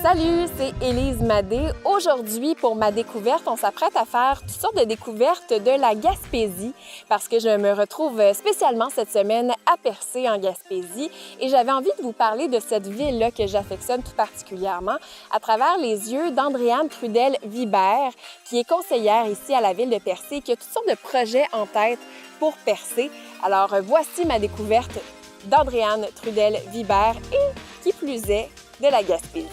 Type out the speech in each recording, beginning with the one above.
Salut, c'est Élise Madé. Aujourd'hui, pour ma découverte, on s'apprête à faire toutes sortes de découvertes de la Gaspésie parce que je me retrouve spécialement cette semaine à Percé, en Gaspésie, et j'avais envie de vous parler de cette ville-là que j'affectionne tout particulièrement à travers les yeux d'Andréane Trudel-Vibert, qui est conseillère ici à la ville de Percé, qui a toutes sortes de projets en tête pour Percé. Alors, voici ma découverte d'Andréane Trudel-Vibert et, qui plus est, de la Gaspésie.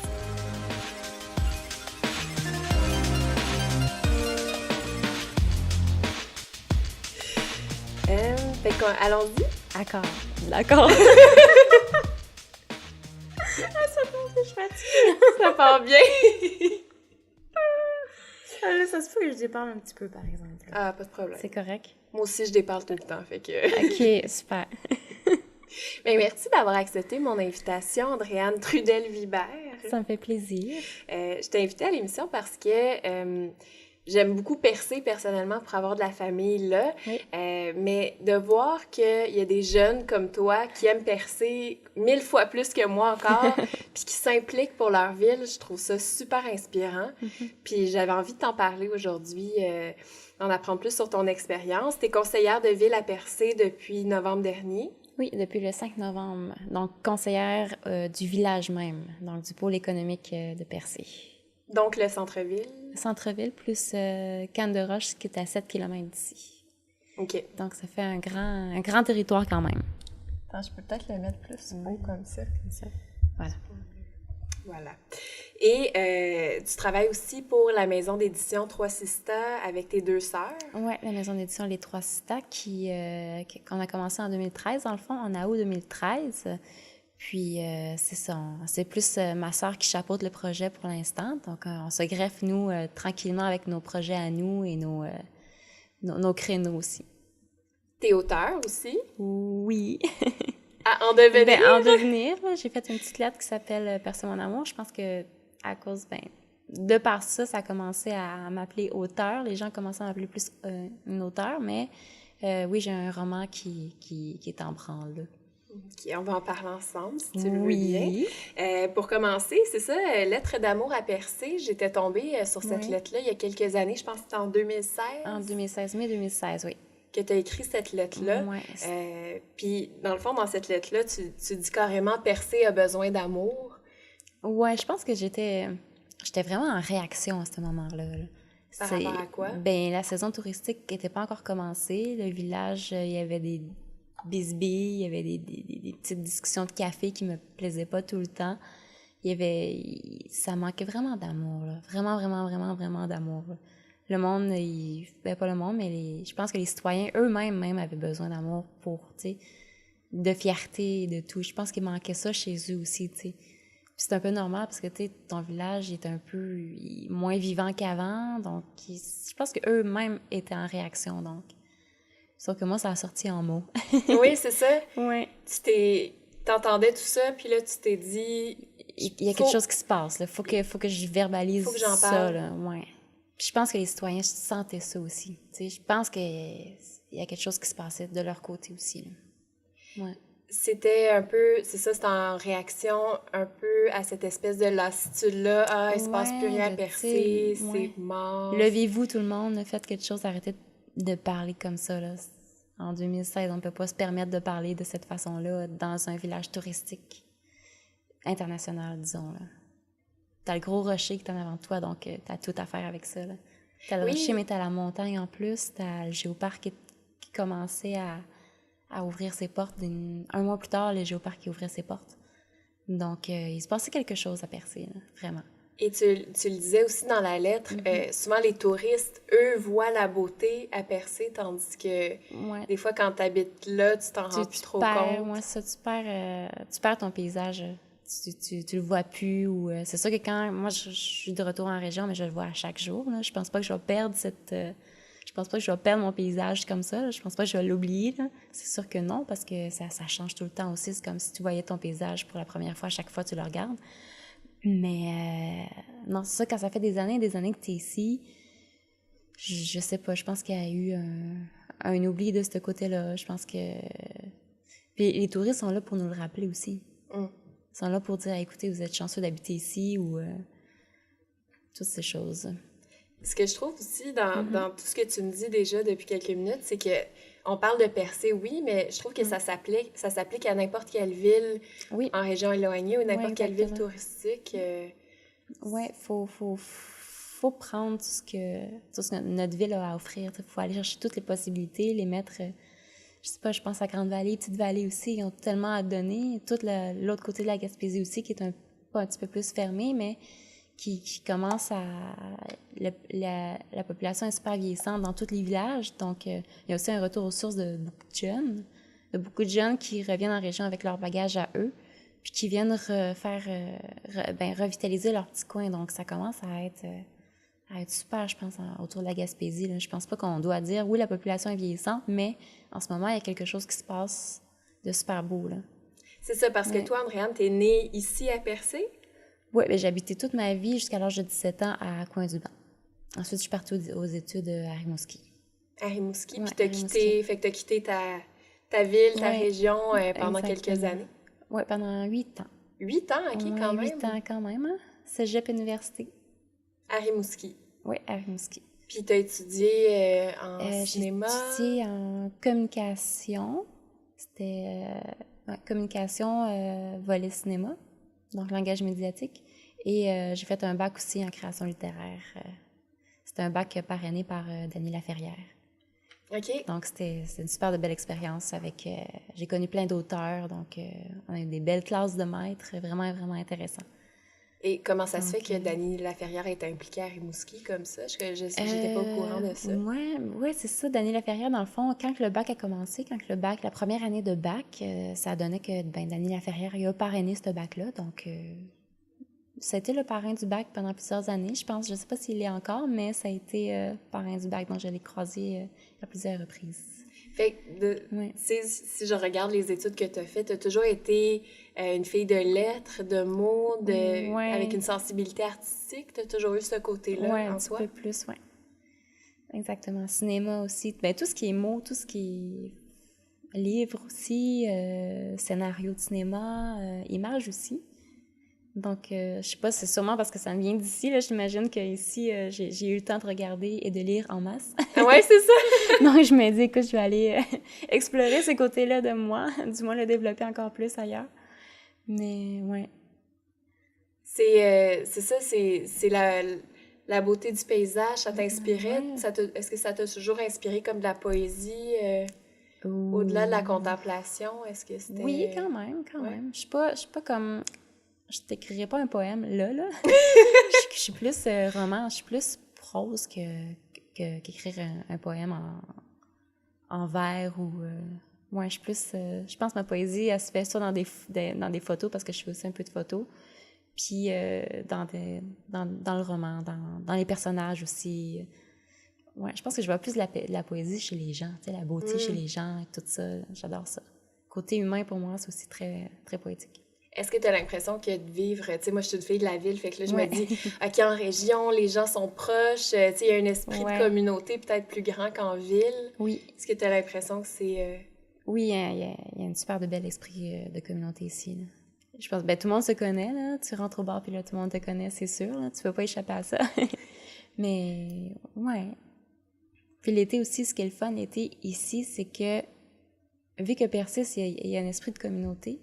Allons-y. D'accord. Ça part, je suis fatiguée. Ça part bien. Là, ça se peut que je déparle un petit peu, par exemple. Ah, pas de problème. C'est correct? Moi aussi, je déparle tout le temps, fait que... OK, super. Bien, merci d'avoir accepté mon invitation, Andréane Trudel-Vibert. Ça me fait plaisir. Je t'ai invitée à l'émission parce que j'aime beaucoup Percé personnellement pour avoir de la famille là, Oui. mais de voir qu'il y a des jeunes comme toi qui aiment Percé 1000 fois plus que moi encore, puis qui s'impliquent pour leur ville, je trouve ça super inspirant. Puis j'avais envie de t'en parler aujourd'hui, d'en apprendre plus sur ton expérience. Tu es conseillère de ville à Percé depuis novembre dernier. Oui, depuis le 5 novembre. Donc, conseillère du village même, donc du pôle économique de Percé. Donc, le centre-ville. Centre-ville plus Cannes-de-Roche, qui est à 7 km d'ici. OK. Donc, ça fait un grand territoire quand même. Attends, je peux peut-être le mettre plus haut comme ça. Voilà. Voilà. Et tu travailles aussi pour la maison d'édition Trois Sistas avec tes deux sœurs. Oui, la maison d'édition Les Trois Sistas, qu'on a commencé en 2013, dans le fond, en août 2013. Puis, c'est ça, c'est plus ma sœur qui chapeaute le projet pour l'instant. Donc, on se greffe, nous, tranquillement avec nos projets à nous et nos créneaux aussi. T'es auteur aussi? Oui. À en devenir? Ben, en devenir, là, j'ai fait une petite lettre qui s'appelle « Percé mon amour ». Je pense que à cause, de par ça, ça a commencé à m'appeler auteur. Les gens commençaient à m'appeler plus une auteure, mais oui, j'ai un roman qui est en branle, là. Okay, on va en parler ensemble, si tu le veux Oui. bien. Pour commencer, c'est ça, Lettre d'amour à Percé. J'étais tombée sur cette lettre-là il y a quelques années, je pense que c'était en 2016. En 2016, mai 2016, oui. Que tu as écrit cette lettre-là. Ouais. Puis, dans le fond, dans cette lettre-là, tu dis carrément « Percé a besoin d'amour ». Ouais, je pense que j'étais vraiment en réaction à ce moment-là. Là. Par rapport à quoi? Ben, la saison touristique n'était pas encore commencée. Le village, il y avait des bisbilles, il y avait des petites discussions de café qui me plaisaient pas tout le temps. Ça manquait vraiment d'amour, là. Vraiment, vraiment, vraiment, vraiment d'amour, là. Le monde, pas le monde, mais je pense que les citoyens eux-mêmes avaient besoin d'amour pour, tu sais, de fierté et de tout. Je pense qu'il manquait ça chez eux aussi, tu sais. Puis c'est un peu normal parce que, tu sais, ton village est un peu moins vivant qu'avant, donc je pense qu'eux-mêmes étaient en réaction, donc. Sauf que moi, ça a sorti en mots. Oui, c'est ça. Oui. T'entendais tout ça, puis là, tu t'es dit... Il y a quelque chose qui se passe, là. Faut que je verbalise faut que j'en ça, parle. là. Ouais. Puis je pense que les citoyens sentaient ça aussi. Tu sais, je pense qu'il y a quelque chose qui se passait de leur côté aussi, là. Ouais. C'était un peu... C'est ça, c'était en réaction un peu à cette espèce de lassitude-là. Ah, il se passe plus rien à Percé, c'est mort. Levez-vous, tout le monde, faites quelque chose, arrêtez de parler comme ça, là. En 2016, on ne peut pas se permettre de parler de cette façon-là dans un village touristique international, disons, là. T'as le gros rocher qui est en avant de toi, donc t'as tout à faire avec ça, là. T'as le rocher, mais t'as la montagne en plus, t'as le géoparc qui commençait à ouvrir ses portes. Un mois plus tard, le géoparc ouvrait ses portes. Donc, il se passait quelque chose à Percé, là, vraiment. Et tu le disais aussi dans la lettre, souvent les touristes, eux, voient la beauté à Percé, tandis que des fois, quand tu habites là, tu t'en rends plus trop compte. Ouais, ça, tu perds ton paysage. Tu le vois plus. Ou c'est sûr que quand... Moi, je suis de retour en région, mais je le vois à chaque jour, là. Je pense pas que je vais perdre je pense pas que je vais perdre mon paysage comme ça, là. Je pense pas que je vais l'oublier, là. C'est sûr que non, parce que ça change tout le temps aussi. C'est comme si tu voyais ton paysage pour la première fois, à chaque fois tu le regardes. Mais non, c'est ça, quand ça fait des années que tu es ici, je sais pas, je pense qu'il y a eu un oubli de ce côté-là. Je pense que... Puis les touristes sont là pour nous le rappeler aussi. sont là pour dire, écoutez, vous êtes chanceux d'habiter ici ou toutes ces choses. Ce que je trouve aussi dans tout ce que tu me dis déjà depuis quelques minutes, c'est que on parle de percée, oui, mais je trouve que ça s'applique à n'importe quelle ville en région éloignée ou n'importe quelle ville touristique. Oui, faut prendre tout ce que notre ville a à offrir. Il faut aller chercher toutes les possibilités, les mettre... je sais pas, je pense à Grande-Vallée, Petite-Vallée aussi, ils ont tellement à donner. Tout l'autre côté de la Gaspésie aussi, qui est un petit peu plus fermé, mais qui commence à... La population est super vieillissante dans tous les villages, donc il y a aussi un retour aux sources de beaucoup de jeunes qui reviennent en région avec leur bagage à eux, puis qui viennent revitaliser leur petit coin. Donc ça commence à être super, je pense, autour de la Gaspésie. Là. Je pense pas qu'on doit dire, oui, la population est vieillissante, mais en ce moment, il y a quelque chose qui se passe de super beau. Là. C'est ça, parce que toi, Andréane, t'es née ici à Percé? Oui, j'ai habité toute ma vie jusqu'à l'âge de 17 ans à Coin-du-Banc. Ensuite, je suis partie aux études à Rimouski. À Rimouski, puis t'as quitté ta ville, ta région pendant quelques années? Oui, pendant 8 ans. 8 ans, OK, quand même? 8 ans quand même, hein? Cégep Université. À Rimouski? Oui, à Rimouski. Puis t'as étudié en cinéma? J'ai étudié en communication. C'était communication, volet cinéma, donc langage médiatique. Et j'ai fait un bac aussi en création littéraire. C'était un bac parrainé par Dany Laferrière. OK. Donc, c'était une super de belle expérience avec... j'ai connu plein d'auteurs, donc on a eu des belles classes de maîtres, vraiment, vraiment intéressant. Et comment ça se fait que Dany Laferrière est impliquée à Rimouski comme ça? Je n'étais pas au courant de ça. Oui, c'est ça. Dany Laferrière, dans le fond, quand le bac a commencé, la première année de bac, ça donnait que Dany Laferrière a parrainé ce bac-là. Donc, ça a été le parrain du bac pendant plusieurs années, je pense. Je ne sais pas s'il l'est encore, mais ça a été parrain du bac. Donc, je l'ai croisé à plusieurs reprises. Fait que, si je regarde les études que tu as faites, tu as toujours été une fille de lettres, de mots, avec une sensibilité artistique. Tu as toujours eu ce côté-là en toi? Oui, un petit peu plus, oui. Exactement. Cinéma aussi. Ben, tout ce qui est mots, tout ce qui est livres aussi, scénario de cinéma, images aussi. Donc, je sais pas, c'est sûrement parce que ça me vient d'ici, là. J'imagine qu'ici, j'ai eu le temps de regarder et de lire en masse. Ouais, c'est ça! Donc, je me dis, écoute, je vais aller explorer ces côtés-là de moi, du moins le développer encore plus ailleurs. Mais, ouais. C'est ça, c'est la beauté du paysage, ça t'inspirait? Ouais. Est-ce que ça t'a toujours inspiré comme de la poésie? Au-delà de la contemplation, est-ce que c'était... Oui, quand même. Je suis pas comme... Je t'écrirai pas un poème là. Je suis plus roman, je suis plus prose qu'écrire un poème en vers ou... je suis plus... je pense que ma poésie, elle se fait soit dans des photos, parce que je fais aussi un peu de photos, puis dans le roman, dans les personnages aussi. Ouais, je pense que je vois plus de la poésie chez les gens, tu sais, la beauté chez les gens et tout ça. J'adore ça. Côté humain, pour moi, c'est aussi très, très poétique. Est-ce que tu as l'impression que de vivre... Tu sais, moi, je suis une fille de la ville, fait que là, je me dis, OK, en région, les gens sont proches, tu sais, il y a un esprit de communauté peut-être plus grand qu'en ville. Oui. Est-ce que tu as l'impression que c'est... Oui, il y a une super de bel esprit de communauté ici, là. Je pense que tout le monde se connaît, là. Tu rentres au bar, puis là, tout le monde te connaît, c'est sûr, là. Tu peux pas échapper à ça. Mais, ouais. Puis l'été aussi, ce qui est le fun, l'été, ici, c'est que, vu que Percé, il y a un esprit de communauté,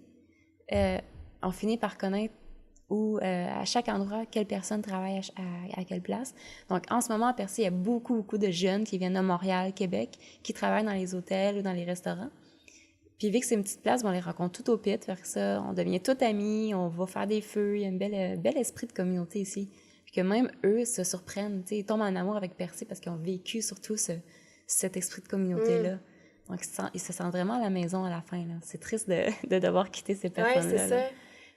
on finit par connaître à chaque endroit, quelle personne travaille à quelle place. Donc, en ce moment, à Percé, il y a beaucoup, beaucoup de jeunes qui viennent de Montréal, Québec, qui travaillent dans les hôtels ou dans les restaurants. Puis, vu que c'est une petite place, on les rencontre tout au pit, faire ça, on devient tous amis, on va faire des feux, il y a un bel esprit de communauté ici. Puis que même eux se surprennent, tu sais, ils tombent en amour avec Percé parce qu'ils ont vécu surtout cet esprit de communauté-là. Donc, ils se sentent vraiment à la maison à la fin, là. C'est triste de devoir quitter ces personnes-là. Oui, c'est ça.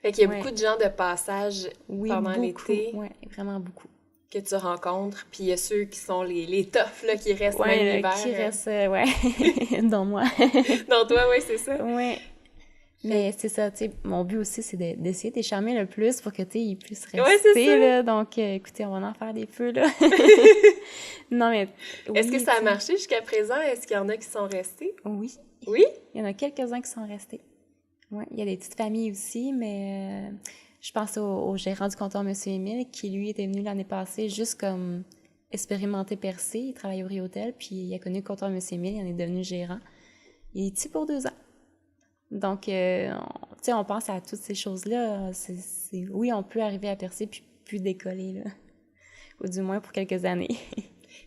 Fait qu'il y a beaucoup de gens de passage pendant l'été. Oui, vraiment beaucoup. Que tu rencontres. Puis il y a ceux qui sont les toughs, là, qui restent même l'hiver. Qui restent, dont moi. Dont toi, oui, c'est ça. Oui. Mais c'est ça, tu sais, mon but aussi, c'est d'essayer de les charmer le plus pour que, tu sais, ils puissent rester, là. Donc, écoutez, on va en faire des feux, là. Non, mais... Oui, est-ce que ça a marché jusqu'à présent? Est-ce qu'il y en a qui sont restés? Oui. Oui? Il y en a quelques-uns qui sont restés. Ouais, il y a des petites familles aussi, mais je pense au gérant du comptoir, M. Émile, qui, lui, était venu l'année passée juste comme expérimenter percé. Il travaille au Rio-Hôtel, puis il a connu le comptoir M. Émile, il en est devenu gérant. Il est ici pour 2 ans. Donc, tu sais, on pense à toutes ces choses-là. Oui, on peut arriver à percer puis plus décoller, là. Ou du moins pour quelques années.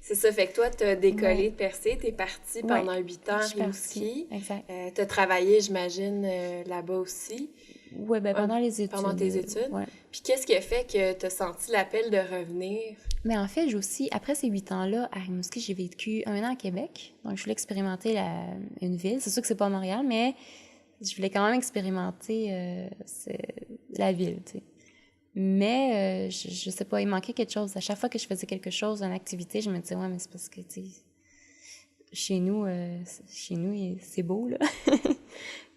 C'est ça, fait que toi, t'as décollé Ouais. de Percé, t'es partie Ouais, pendant 8 ans à je suis partie. Rimouski. Exact. T'as travaillé, j'imagine, là-bas aussi. Ouais, ben pendant les études. Pendant tes études. Ouais. Puis qu'est-ce qui a fait que t'as senti l'appel de revenir? Mais en fait, j'ai aussi, après ces 8 ans-là, à Rimouski, j'ai vécu 1 an à Québec. Donc, je voulais expérimenter une ville. C'est sûr que c'est pas Montréal, mais je voulais quand même expérimenter la ville, tu sais. Mais, je sais pas, il manquait quelque chose. À chaque fois que je faisais quelque chose, une activité, je me disais, ouais, mais c'est parce que, tu sais, chez nous, c'est beau, là.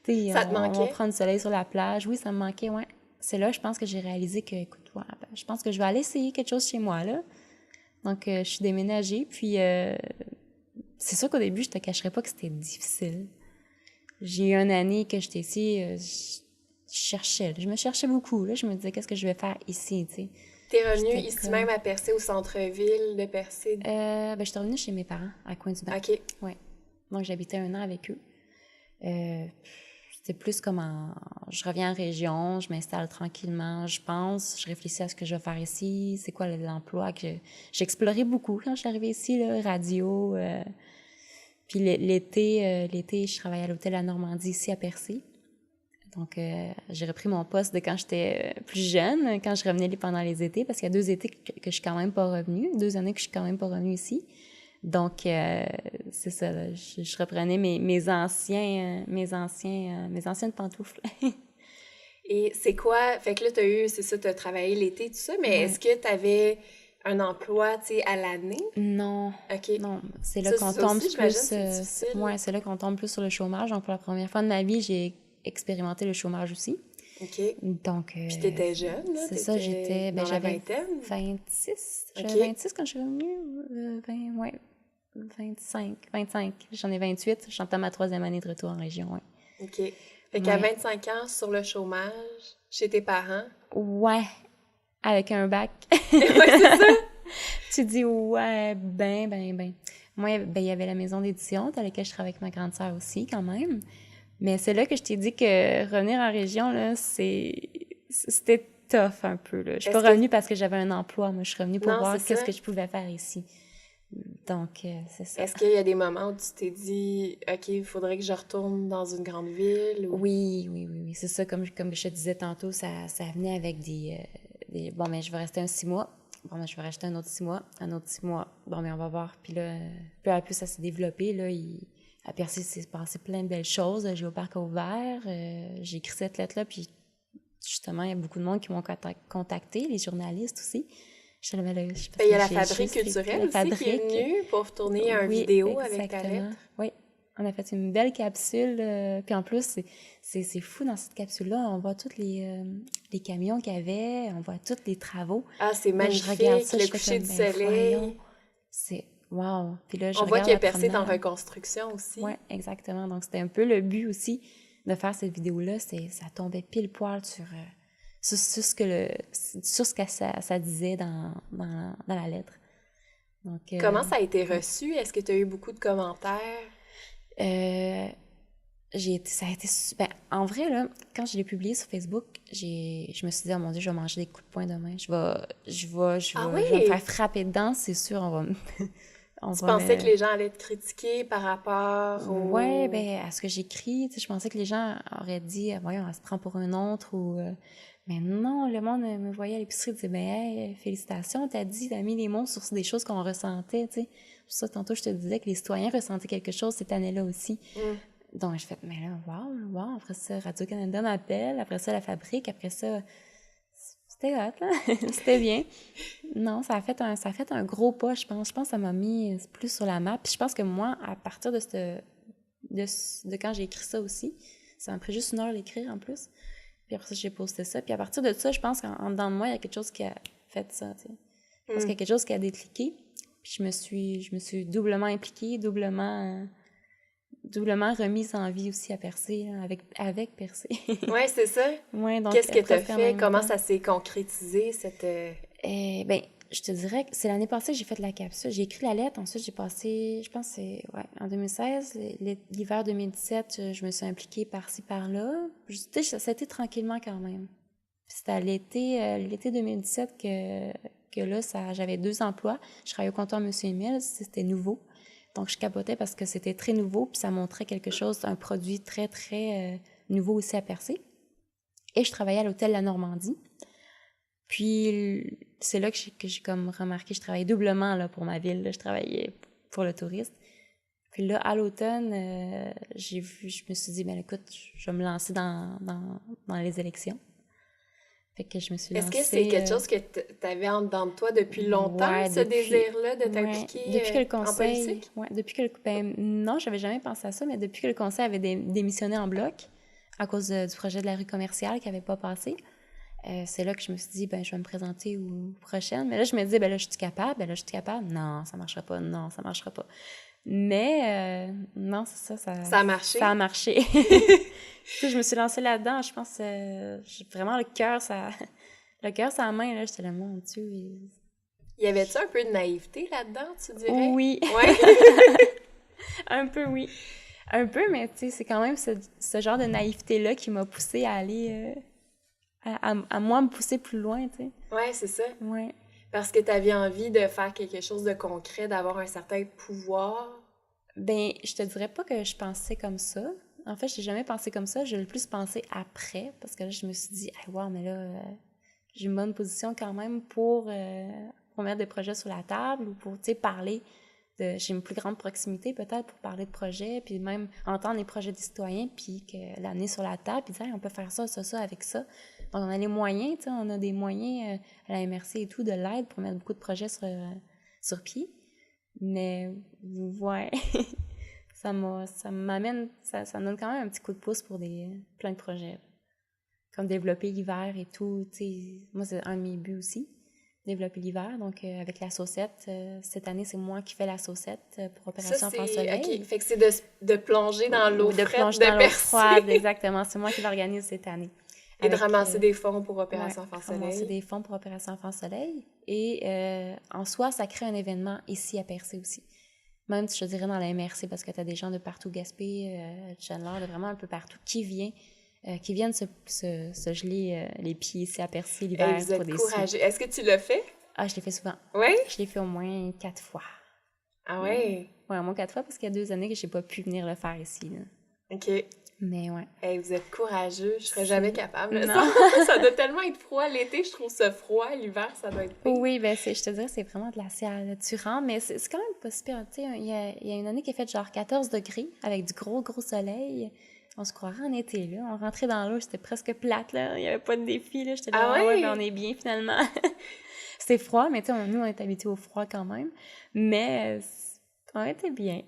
Tu sais, Ça te manquait? on prend du soleil sur la plage. Oui, ça me manquait, ouais. C'est là, je pense que j'ai réalisé que, écoute, ouais, ben, je pense que je vais aller essayer quelque chose chez moi, là. Donc, je suis déménagée, puis c'est sûr qu'au début, je te cacherais pas que c'était difficile. J'ai eu une année que j'étais ici, je me cherchais beaucoup, là. Je me disais, qu'est-ce que je vais faire ici, tu sais. T'es revenue J'étais ici comme- même à Percé, au centre-ville de Percé? Ben, j'étais revenue chez mes parents, à Coin-du-Bac. OK. Ouais. Donc, j'habitais 1 an avec eux. C'était plus comme je reviens en région, je m'installe tranquillement, je pense, je réfléchis à ce que je vais faire ici, c'est quoi l'emploi que j'ai exploré beaucoup quand je suis arrivée ici, là, radio. Puis l'été, je travaillais à l'hôtel La Normandie ici à Percé. Donc, j'ai repris mon poste de quand j'étais plus jeune, quand je revenais pendant les étés, parce qu'il y a 2 étés que je suis quand même pas revenue, 2 années que je suis quand même pas revenue ici. Donc, c'est ça, là, je reprenais mes anciennes pantoufles. Et c'est quoi? Fait que là, c'est ça, t'as travaillé l'été, tout ça, mais Ouais. est-ce que t'avais un emploi, tu sais, à l'année? Non, OK. non, c'est là Ça, qu'on ça tombe aussi, j'imagine, plus. c'est difficile. Ouais, c'est là qu'on tombe plus sur le chômage. Donc, pour la première fois de ma vie, j'ai expérimenté le chômage aussi. OK. Donc, Puis t'étais jeune, là? c'est ça, T'étais dans la j'avais vingtaine? 26. OK. J'avais 26 quand je suis revenue. 25. J'en ai 28. Je suis en ma 3e année de retour en région, ouais. OK. Fait qu'à Ouais. 25 ans, sur le chômage, chez tes parents. Ouais, avec un bac. Ouais, c'est ça. Tu dis, ouais, ben. Moi, il y avait la maison d'édition dans laquelle je travaille avec ma grande sœur aussi, quand même. Mais c'est là que je t'ai dit que revenir en région, là, c'était tough un peu, là. Je suis pas revenue parce que j'avais un emploi. Moi, je suis revenue pour Non, voir c'est qu'est-ce ça. que je pouvais faire ici. Donc, c'est ça. Est-ce qu'il y a des moments où tu t'es dit, OK, il faudrait que je retourne dans une grande ville? Ou... Oui. C'est ça, comme je te disais tantôt, ça venait avec bon, mais je vais rester un 6 mois. Bon, mais je vais rajouter un autre 6 mois. Un autre 6 mois. Bon, mais on va voir. Puis là, peu à peu, ça s'est développé. Là, à Percé, il s'est passé plein de belles choses. Géoparc a ouvert. J'ai écrit cette lettre-là. Puis justement, il y a beaucoup de monde qui m'ont contacté, les journalistes aussi. Il y a la Fabrique culturelle aussi qui est venue pour tourner une vidéo avec ta lettre. Oui, on a fait une belle capsule. Puis en plus, c'est fou dans cette capsule-là. On voit tous les camions qu'il y avait, on voit tous les travaux. Ah, c'est magnifique, je regarde ça, le coucher du soleil. C'est wow. Puis là, on voit qu'il y a Percé en reconstruction aussi. Oui, exactement. Donc, c'était un peu le but aussi de faire cette vidéo-là. Ça tombait pile poil sur ce que ça disait dans la lettre. Donc, comment ça a été reçu? Est-ce que tu as eu beaucoup de commentaires? Ça a été super. En vrai, là, quand je l'ai publié sur Facebook, je me suis dit, oh mon Dieu, je vais manger des coups de poing demain. Je vais me faire frapper dedans, c'est sûr. Tu pensais que les gens allaient te critiquer par rapport au... Ouais, ben à ce que j'écris, tu sais, je pensais que les gens auraient dit, voyons, elle se prend pour un autre ou... Mais non, le monde me voyait à l'épicerie et disait, ben hey, félicitations, t'as mis les mots sur des choses qu'on ressentait, tu sais. Pour ça, tantôt, je te disais que les citoyens ressentaient quelque chose cette année-là aussi. Donc, je fais, mais là, wow. Après ça, Radio-Canada m'appelle. Après ça, la Fabrique. Après ça, c'était hot, là. C'était bien. Non, ça a fait un gros pas, je pense. Je pense que ça m'a mis plus sur la map. Puis je pense que moi, à partir de quand j'ai écrit ça aussi, ça m'a pris juste 1 heure l'écrire en plus. Puis après ça, j'ai posté ça. Puis à partir de ça, je pense qu'en dedans de moi, il y a quelque chose qui a fait ça, tu sais. Je pense qu'il y a quelque chose qui a décliqué. Puis je me suis doublement impliquée, doublement doublement remise en vie aussi à Percé, là, avec Percé. Oui, c'est ça. Ouais, donc Qu'est-ce que tu as presque en fait? même Comment temps. ça s'est concrétisé, cette... Ben, je te dirais que c'est l'année passée que j'ai fait la capsule. J'ai écrit la lettre, ensuite j'ai passé, je pense que c'est, ouais, en 2016, l'hiver 2017, je me suis impliquée par-ci, par-là. Tu sais, ça a été tranquillement quand même. Puis c'était à l'été 2017 que là, j'avais 2 emplois. Je travaillais au comptoir Monsieur Emile, c'était nouveau. Donc, je capotais parce que c'était très nouveau, puis ça montrait quelque chose, un produit très, très nouveau aussi à Percé. Et je travaillais à l'hôtel La Normandie. Puis, c'est là que j'ai comme remarqué, je travaillais doublement là, pour ma ville. Là, je travaillais pour le tourisme. Puis là, à l'automne, je me suis dit, ben écoute, je vais me lancer dans les élections. Fait que je me suis Est-ce lancée... que c'est quelque chose que tu avais en dedans de toi depuis longtemps, Ouais, ce désir-là de t'impliquer depuis que le en conseil... politique? Ouais, depuis que ben, non, j'avais jamais pensé à ça, mais depuis que le conseil avait démissionné en bloc à cause du projet de la rue commerciale qui n'avait pas passé, c'est là que je me suis dit, ben je vais me présenter aux prochaines. Mais là, je me disais, ben là, je suis capable? Ben là, je suis capable? Non, ça marchera pas. Non, ça marchera pas. Mais non, c'est ça. Ça a marché? Ça a marché. Puis, je me suis lancée là-dedans. Je pense vraiment le cœur, ça à la main. Là, j'étais là, mon Dieu. Y avait-tu un peu de naïveté là-dedans, tu dirais? Oui. Ouais. Un peu, oui. Un peu, mais tu sais, c'est quand même ce genre de naïveté-là qui m'a poussée à aller... à moi me pousser plus loin, tu sais. Ouais, c'est ça. Ouais. Parce que tu avais envie de faire quelque chose de concret, d'avoir un certain pouvoir. Ben, je te dirais pas que je pensais comme ça. En fait, j'ai jamais pensé comme ça. J'ai le plus pensé après, parce que là, je me suis dit, hey, wow, mais là, j'ai une bonne position quand même pour mettre des projets sur la table ou pour, tu sais, parler j'ai une plus grande proximité peut-être pour parler de projets, puis même entendre les projets des citoyens, puis l'amener sur la table, puis dire, hey, on peut faire ça, ça, ça avec ça. Donc, on a les moyens, tu sais, on a des moyens à la MRC et tout, de l'aide pour mettre beaucoup de projets sur pied. Mais, ouais, ça m'amène, ça me donne quand même un petit coup de pouce pour plein de projets. Comme développer l'hiver et tout, tu sais, moi, c'est un de mes buts aussi. Développer l'hiver. Donc, avec la saucette, cette année, c'est moi qui fais la saucette pour Opération Enfant Soleil. OK. Fait que c'est de plonger dans l'eau frette, de plonger dans l'eau froide, exactement. C'est moi qui l'organise cette année. Et de ramasser des fonds pour Opération Enfant Soleil. Ramasser des fonds pour Opération Enfant Soleil. Et en soi, ça crée un événement ici à Percé aussi. Même, je te dirais, dans la MRC, parce que tu as des gens de partout, Gaspé, Chandler, de vraiment un peu partout, qui viennent se geler les pieds ici à Percé l'hiver pour des courageux. Est-ce que tu l'as fait? Ah, je l'ai fait souvent. Oui? Je l'ai fait au moins 4 fois. Ah ouais? Oui, au moins 4 fois, parce qu'il y a 2 années que j'ai pas pu venir le faire ici. Là. OK. Mais ouais. Hey, vous êtes courageux. Je serais jamais capable. Non. Ça doit tellement être froid. L'été, je trouve ça froid. L'hiver, ça doit être pire. Oui, ben je te dirais, c'est vraiment glacial. Tu rentres, mais c'est quand même pas si pire. Tu sais, il y a une année qui a fait genre 14 degrés, avec du gros soleil. On se croirait en été, là. On rentrait dans l'eau, c'était presque plate, là. Il n'y avait pas de défi, là. J'étais là, ouais, ben on est bien, finalement. C'était froid, mais tu sais, nous, on est habitués au froid quand même. Mais on était bien.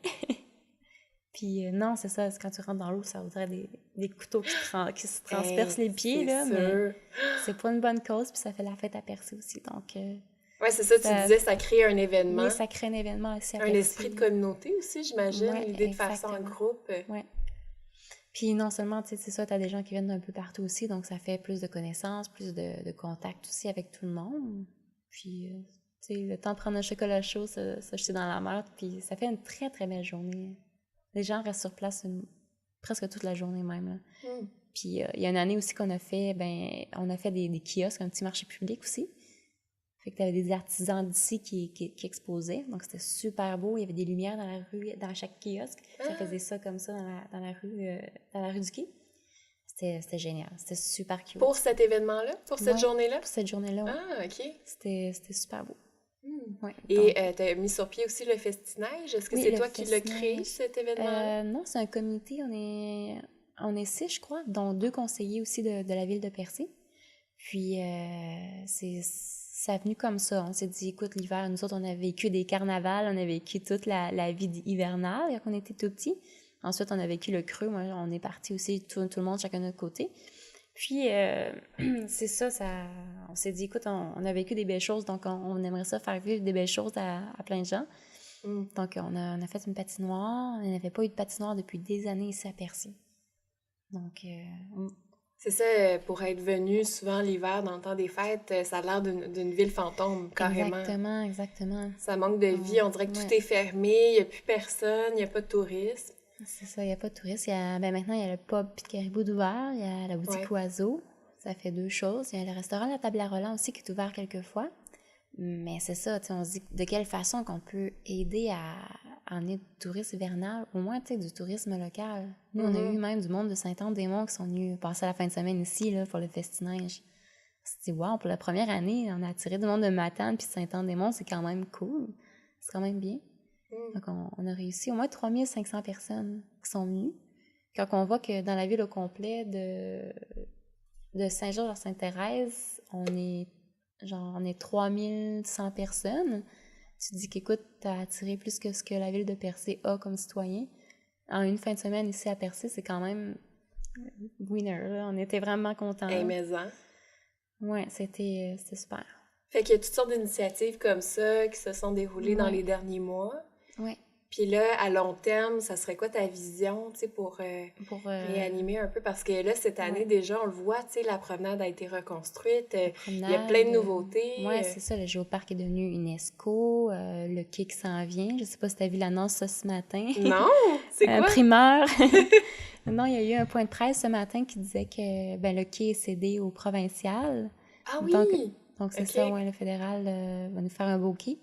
Puis non, c'est ça, quand tu rentres dans l'eau, ça voudrait des couteaux qui se transpercent les pieds, là. Sûr. Mais c'est pas une bonne cause, puis ça fait la fête à Percé aussi, donc... Oui, c'est ça, tu disais, ça crée un événement. Oui, ça crée un événement aussi à Percé. Un esprit de communauté aussi, j'imagine, l'idée de faire ça en groupe. Oui. Puis non seulement, tu sais, c'est ça, t'as des gens qui viennent d'un peu partout aussi, donc ça fait plus de connaissances, plus de contacts aussi avec tout le monde. Puis, tu sais, le temps de prendre un chocolat chaud, se jeter dans la mer, puis ça fait une très, très belle journée. Les gens restent sur place presque toute la journée même. Là. Puis il y a une année aussi qu'on a fait, on a fait des kiosques, un petit marché public aussi. Fait que t'avais des artisans d'ici qui exposaient, donc c'était super beau. Il y avait des lumières dans la rue, dans chaque kiosque. Ça faisait ça comme ça dans la rue du quai. C'était génial, c'était super cute. Pour cet événement-là? Pour cette journée-là? Pour cette journée-là, oui. Ah, OK. C'était super beau. Ouais, et tu as mis sur pied aussi le Festi-Neige. Est-ce que c'est toi qui l'as créé, cet événement-là? Non, c'est un comité. On est 6, je crois, dont 2 conseillers aussi de la ville de Percé. Puis, ça a venu comme ça. On s'est dit, écoute, l'hiver, nous autres, on a vécu des carnavals, on a vécu toute la vie hivernale quand on était tout petits. Ensuite, on a vécu le creux. Moi, on est partis aussi, tout le monde, chacun de notre côté. Puis, c'est ça, on s'est dit, écoute, on a vécu des belles choses, donc on aimerait ça faire vivre des belles choses à plein de gens. Donc, on a fait une patinoire. On n'avait pas eu de patinoire depuis des années ici à Percé. Donc, c'est ça, pour être venu souvent l'hiver dans le temps des fêtes, ça a l'air d'une ville fantôme, carrément. Exactement. Ça manque de vie, on dirait que tout est fermé, il n'y a plus personne, il n'y a pas de tourisme. C'est ça, il n'y a pas de tourisme. Maintenant, il y a le pub Pit Caribou d'ouvert, il y a la boutique Oiseau, ça fait 2 choses. Il y a le restaurant La Table à Roland aussi qui est ouvert quelquefois. Mais c'est ça, on se dit de quelle façon qu'on peut aider à emmener du tourisme hivernal, au moins du tourisme local. Nous, on a eu même du monde de Saint-Anne-des-Monts qui sont venus passer la fin de semaine ici là, pour le festinage. On s'est dit, wow, pour la première année, on a attiré du monde de Matane puis Saint-Anne-des-Monts, c'est quand même cool. C'est quand même bien. Donc, on a réussi au moins 3500 personnes qui sont venues. Quand on voit que dans la ville au complet de Saint-Georges à Sainte-Thérèse, on est 3100 personnes. Tu te dis qu'écoute, t'as attiré plus que ce que la ville de Percé a comme citoyen. En une fin de semaine ici à Percé, c'est quand même winner, là. On était vraiment contents. Ouais, c'était super. Fait qu'il y a toutes sortes d'initiatives comme ça qui se sont déroulées dans les derniers mois. Ouais. Puis là, à long terme, ça serait quoi ta vision, tu sais, pour réanimer un peu? Parce que là, cette année, déjà, on le voit, tu sais, la promenade a été reconstruite. Il y a plein de nouveautés. Oui, c'est ça. Le géoparc est devenu UNESCO. Le quai qui s'en vient. Je sais pas si tu as vu l'annonce ça, ce matin. Non! C'est quoi? Primeur. Non, il y a eu un point de presse ce matin qui disait que le quai est cédé au provincial. Ah oui! Donc c'est ça, ouais, le fédéral va nous faire un beau quai.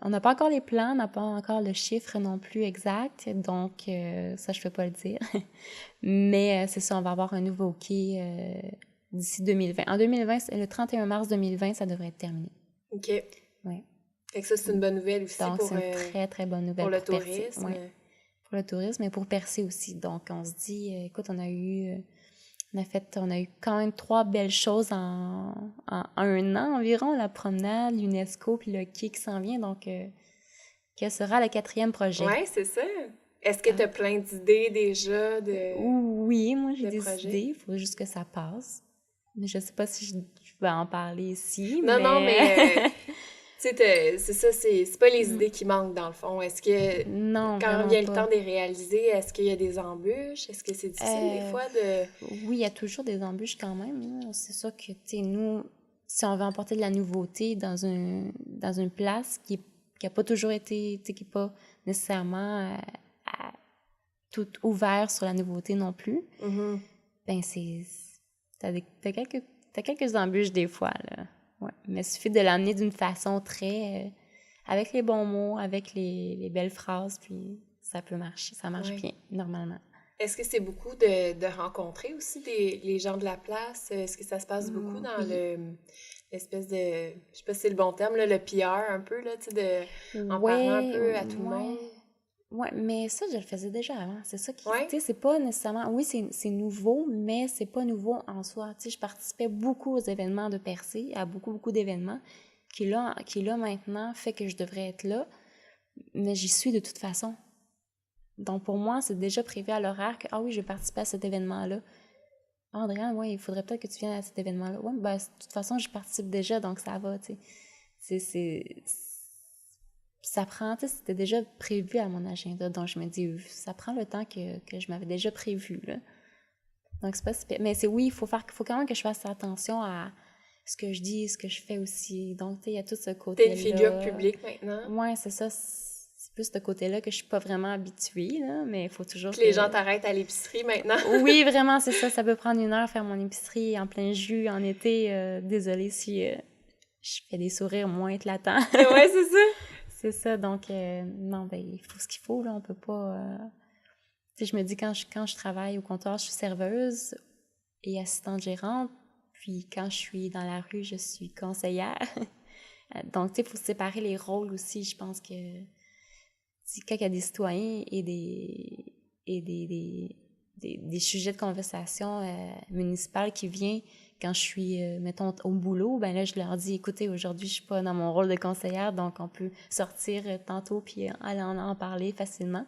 On n'a pas encore les plans, on n'a pas encore le chiffre non plus exact, donc ça, je ne peux pas le dire. Mais c'est ça, on va avoir un nouveau quai d'ici 2020. En 2020, le 31 mars 2020, ça devrait être terminé. OK. Oui. Fait que ça, c'est une bonne nouvelle aussi donc, c'est une très, très bonne nouvelle pour le tourisme. Ouais. Pour le tourisme, mais pour Percé aussi. Donc, on se dit, écoute, on a eu quand même 3 belles choses en 1 an environ, la promenade, l'UNESCO, puis le quai qui s'en vient. Donc, quel sera le 4e projet? Oui, c'est ça. Est-ce que tu as plein d'idées déjà Oui, moi, j'ai des idées. Il faut juste que ça passe. Mais je sais pas si je vais en parler ici. Non, mais tu sais, c'est ça, c'est pas les idées qui manquent dans le fond. Est-ce que quand vient le temps de les réaliser, est-ce qu'il y a des embûches? Est-ce que c'est difficile des fois de... Oui, il y a toujours des embûches quand même. C'est sûr que, tu sais, nous, si on veut apporter de la nouveauté dans une place qui a pas toujours été, tu sais, qui n'est pas nécessairement tout ouvert sur la nouveauté non plus, ben t'as quelques embûches des fois, là. Ouais. Mais il suffit de l'amener d'une façon très... avec les bons mots, avec les belles phrases, puis ça peut marcher. Ça marche bien, normalement. Est-ce que c'est beaucoup de rencontrer aussi les gens de la place? Est-ce que ça se passe beaucoup dans l'espèce de... Je sais pas si c'est le bon terme, là, le PR un peu, là, tu sais, en parlant un peu à tout le monde? Oui, mais ça, je le faisais déjà avant. C'est ça qui... Tu sais, c'est pas nécessairement... Oui, c'est nouveau, mais c'est pas nouveau en soi. Tu sais, je participais beaucoup aux événements de Percé, à beaucoup d'événements, qui là, maintenant, fait que je devrais être là, mais j'y suis de toute façon. Donc, pour moi, c'est déjà prévu à l'horaire que, ah oui, je vais participer à cet événement-là. Ah, Andréane, il faudrait peut-être que tu viennes à cet événement-là. Oui, de toute façon, je participe déjà, donc ça va, tu sais. Ça prend, tu sais, c'était déjà prévu à mon agenda, donc je me dis, ça prend le temps que je m'avais déjà prévu, là. Donc, c'est pas super. Mais il faut quand même que je fasse attention à ce que je dis, ce que je fais aussi. Donc, tu sais, il y a tout ce côté-là. T'es une figure publique maintenant. Oui, c'est ça. C'est plus ce côté-là que je suis pas vraiment habituée, là, mais il faut toujours que les gens t'arrêtent à l'épicerie maintenant. Oui, vraiment, c'est ça. Ça peut prendre 1 heure faire mon épicerie en plein jus, en été. Désolée si je fais des sourires moins éclatants. Ouais, c'est ça. C'est ça, donc, non, il faut ce qu'il faut, là, on peut pas... Tu sais, je me dis, quand je travaille au comptoir, je suis serveuse et assistante gérante, puis quand je suis dans la rue, je suis conseillère. Donc, tu sais, il faut séparer les rôles aussi, je pense que... Quand il y a des citoyens et des sujets de conversation municipale qui viennent quand je suis, mettons, au boulot, ben là, je leur dis, écoutez, aujourd'hui, je suis pas dans mon rôle de conseillère, donc on peut sortir tantôt puis aller en parler facilement.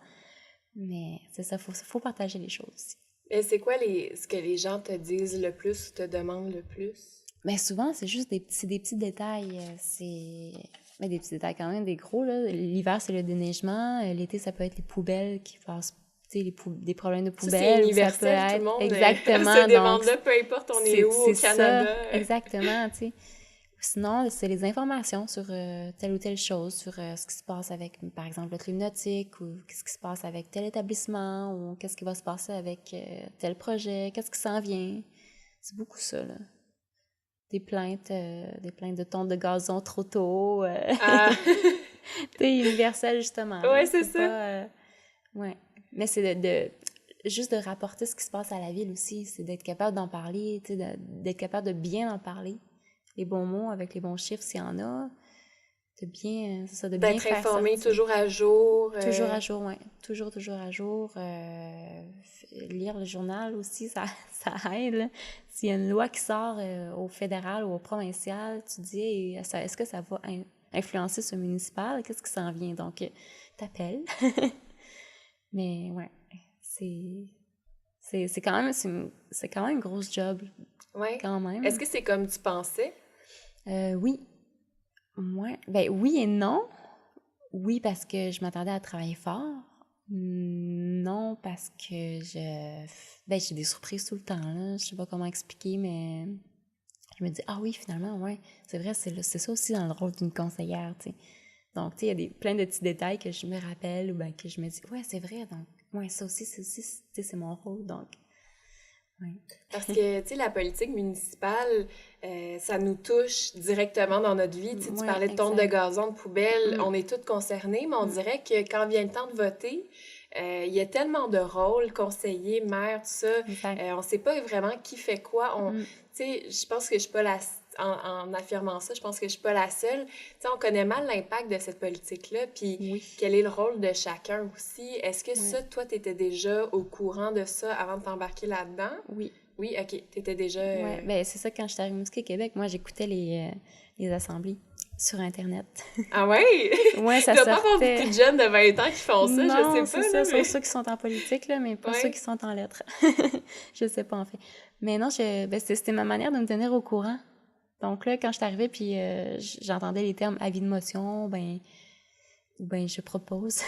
Mais c'est ça, faut partager les choses aussi. Et c'est quoi ce que les gens te disent le plus ou te demandent le plus? Bien, souvent, c'est juste des petits détails. C'est... Mais des petits détails quand même, des gros, là. L'hiver, c'est le déneigement. L'été, ça peut être les poubelles qui passent, tu sais, des problèmes de Ça, c'est poubelles. universel, Ça tout peut le être... monde Exactement. se Donc, demande là, peu importe on est où, au c'est Canada. ça, exactement, tu sais. Sinon, c'est les informations sur telle ou telle chose, sur ce qui se passe avec, par exemple, le club nautique, ou qu'est-ce qui se passe avec tel établissement, ou qu'est-ce qui va se passer avec tel projet, qu'est-ce qui s'en vient. C'est beaucoup ça, là. Des plaintes de tonte de gazon trop tôt. C'est universel, justement. Ouais, Là. c'est ça. Pas, ouais. Mais c'est juste de rapporter ce qui se passe à la ville aussi. C'est d'être capable d'en parler, d'être capable de bien en parler. Les bons mots avec les bons chiffres, s'il y en a. De bien D'être faire informé, sortir. toujours à jour. Toujours à jour, oui. Toujours à jour. Lire le journal aussi, ça aide. Là. S'il y a une loi qui sort au fédéral ou au provincial, tu te dis, hey, est-ce que ça va influencer ce municipal? Qu'est-ce qui s'en vient? Donc, t'appelles. Mais, ouais, c'est quand même une grosse job. Ouais. Quand même. Est-ce que c'est comme tu pensais? Oui. Ouais. Ben oui et non. Oui, parce que je m'attendais à travailler fort. Non, parce que j'ai des surprises tout le temps, là. Je sais pas comment expliquer, mais je me dis, ah oui, finalement, ouais, c'est vrai, c'est ça aussi dans le rôle d'une conseillère, tu sais. Donc, tu sais, il y a plein de petits détails que je me rappelle ou ben que je me dis, ouais, c'est vrai, donc, ouais, ça aussi, tu sais, c'est mon rôle, donc... Ouais. Parce que, tu sais, la politique municipale, ça nous touche directement dans notre vie. Tu parlais de tonte de gazon, de poubelle, on est toutes concernées, mais on dirait que quand vient le temps de voter, il y a tellement de rôles, conseillers, maires, tout ça, on sait pas vraiment qui fait quoi. Tu sais, je pense que je suis pas en affirmant ça, je pense que je suis pas la seule. Tu sais, on connaît mal l'impact de cette politique-là, puis quel est le rôle de chacun aussi. Est-ce que ça, toi, t'étais déjà au courant de ça avant de t'embarquer là-dedans? Oui. Oui, OK. T'étais déjà... Oui, bien, c'est ça, quand j'étais arrivée au Québec, moi, j'écoutais les assemblées sur Internet. Ah ouais? Ouais, ça sortait. Tu dois pas avoir beaucoup de jeunes de 20 ans qui font ça, non, je sais pas. C'est là, ça, mais... sauf ceux qui sont en politique, là, mais pas ceux qui sont en lettres. Je sais pas, en fait. Mais non, c'était ma manière de me tenir au courant. Donc là, quand je suis arrivée, puis j'entendais les termes « avis de motion », ben je propose.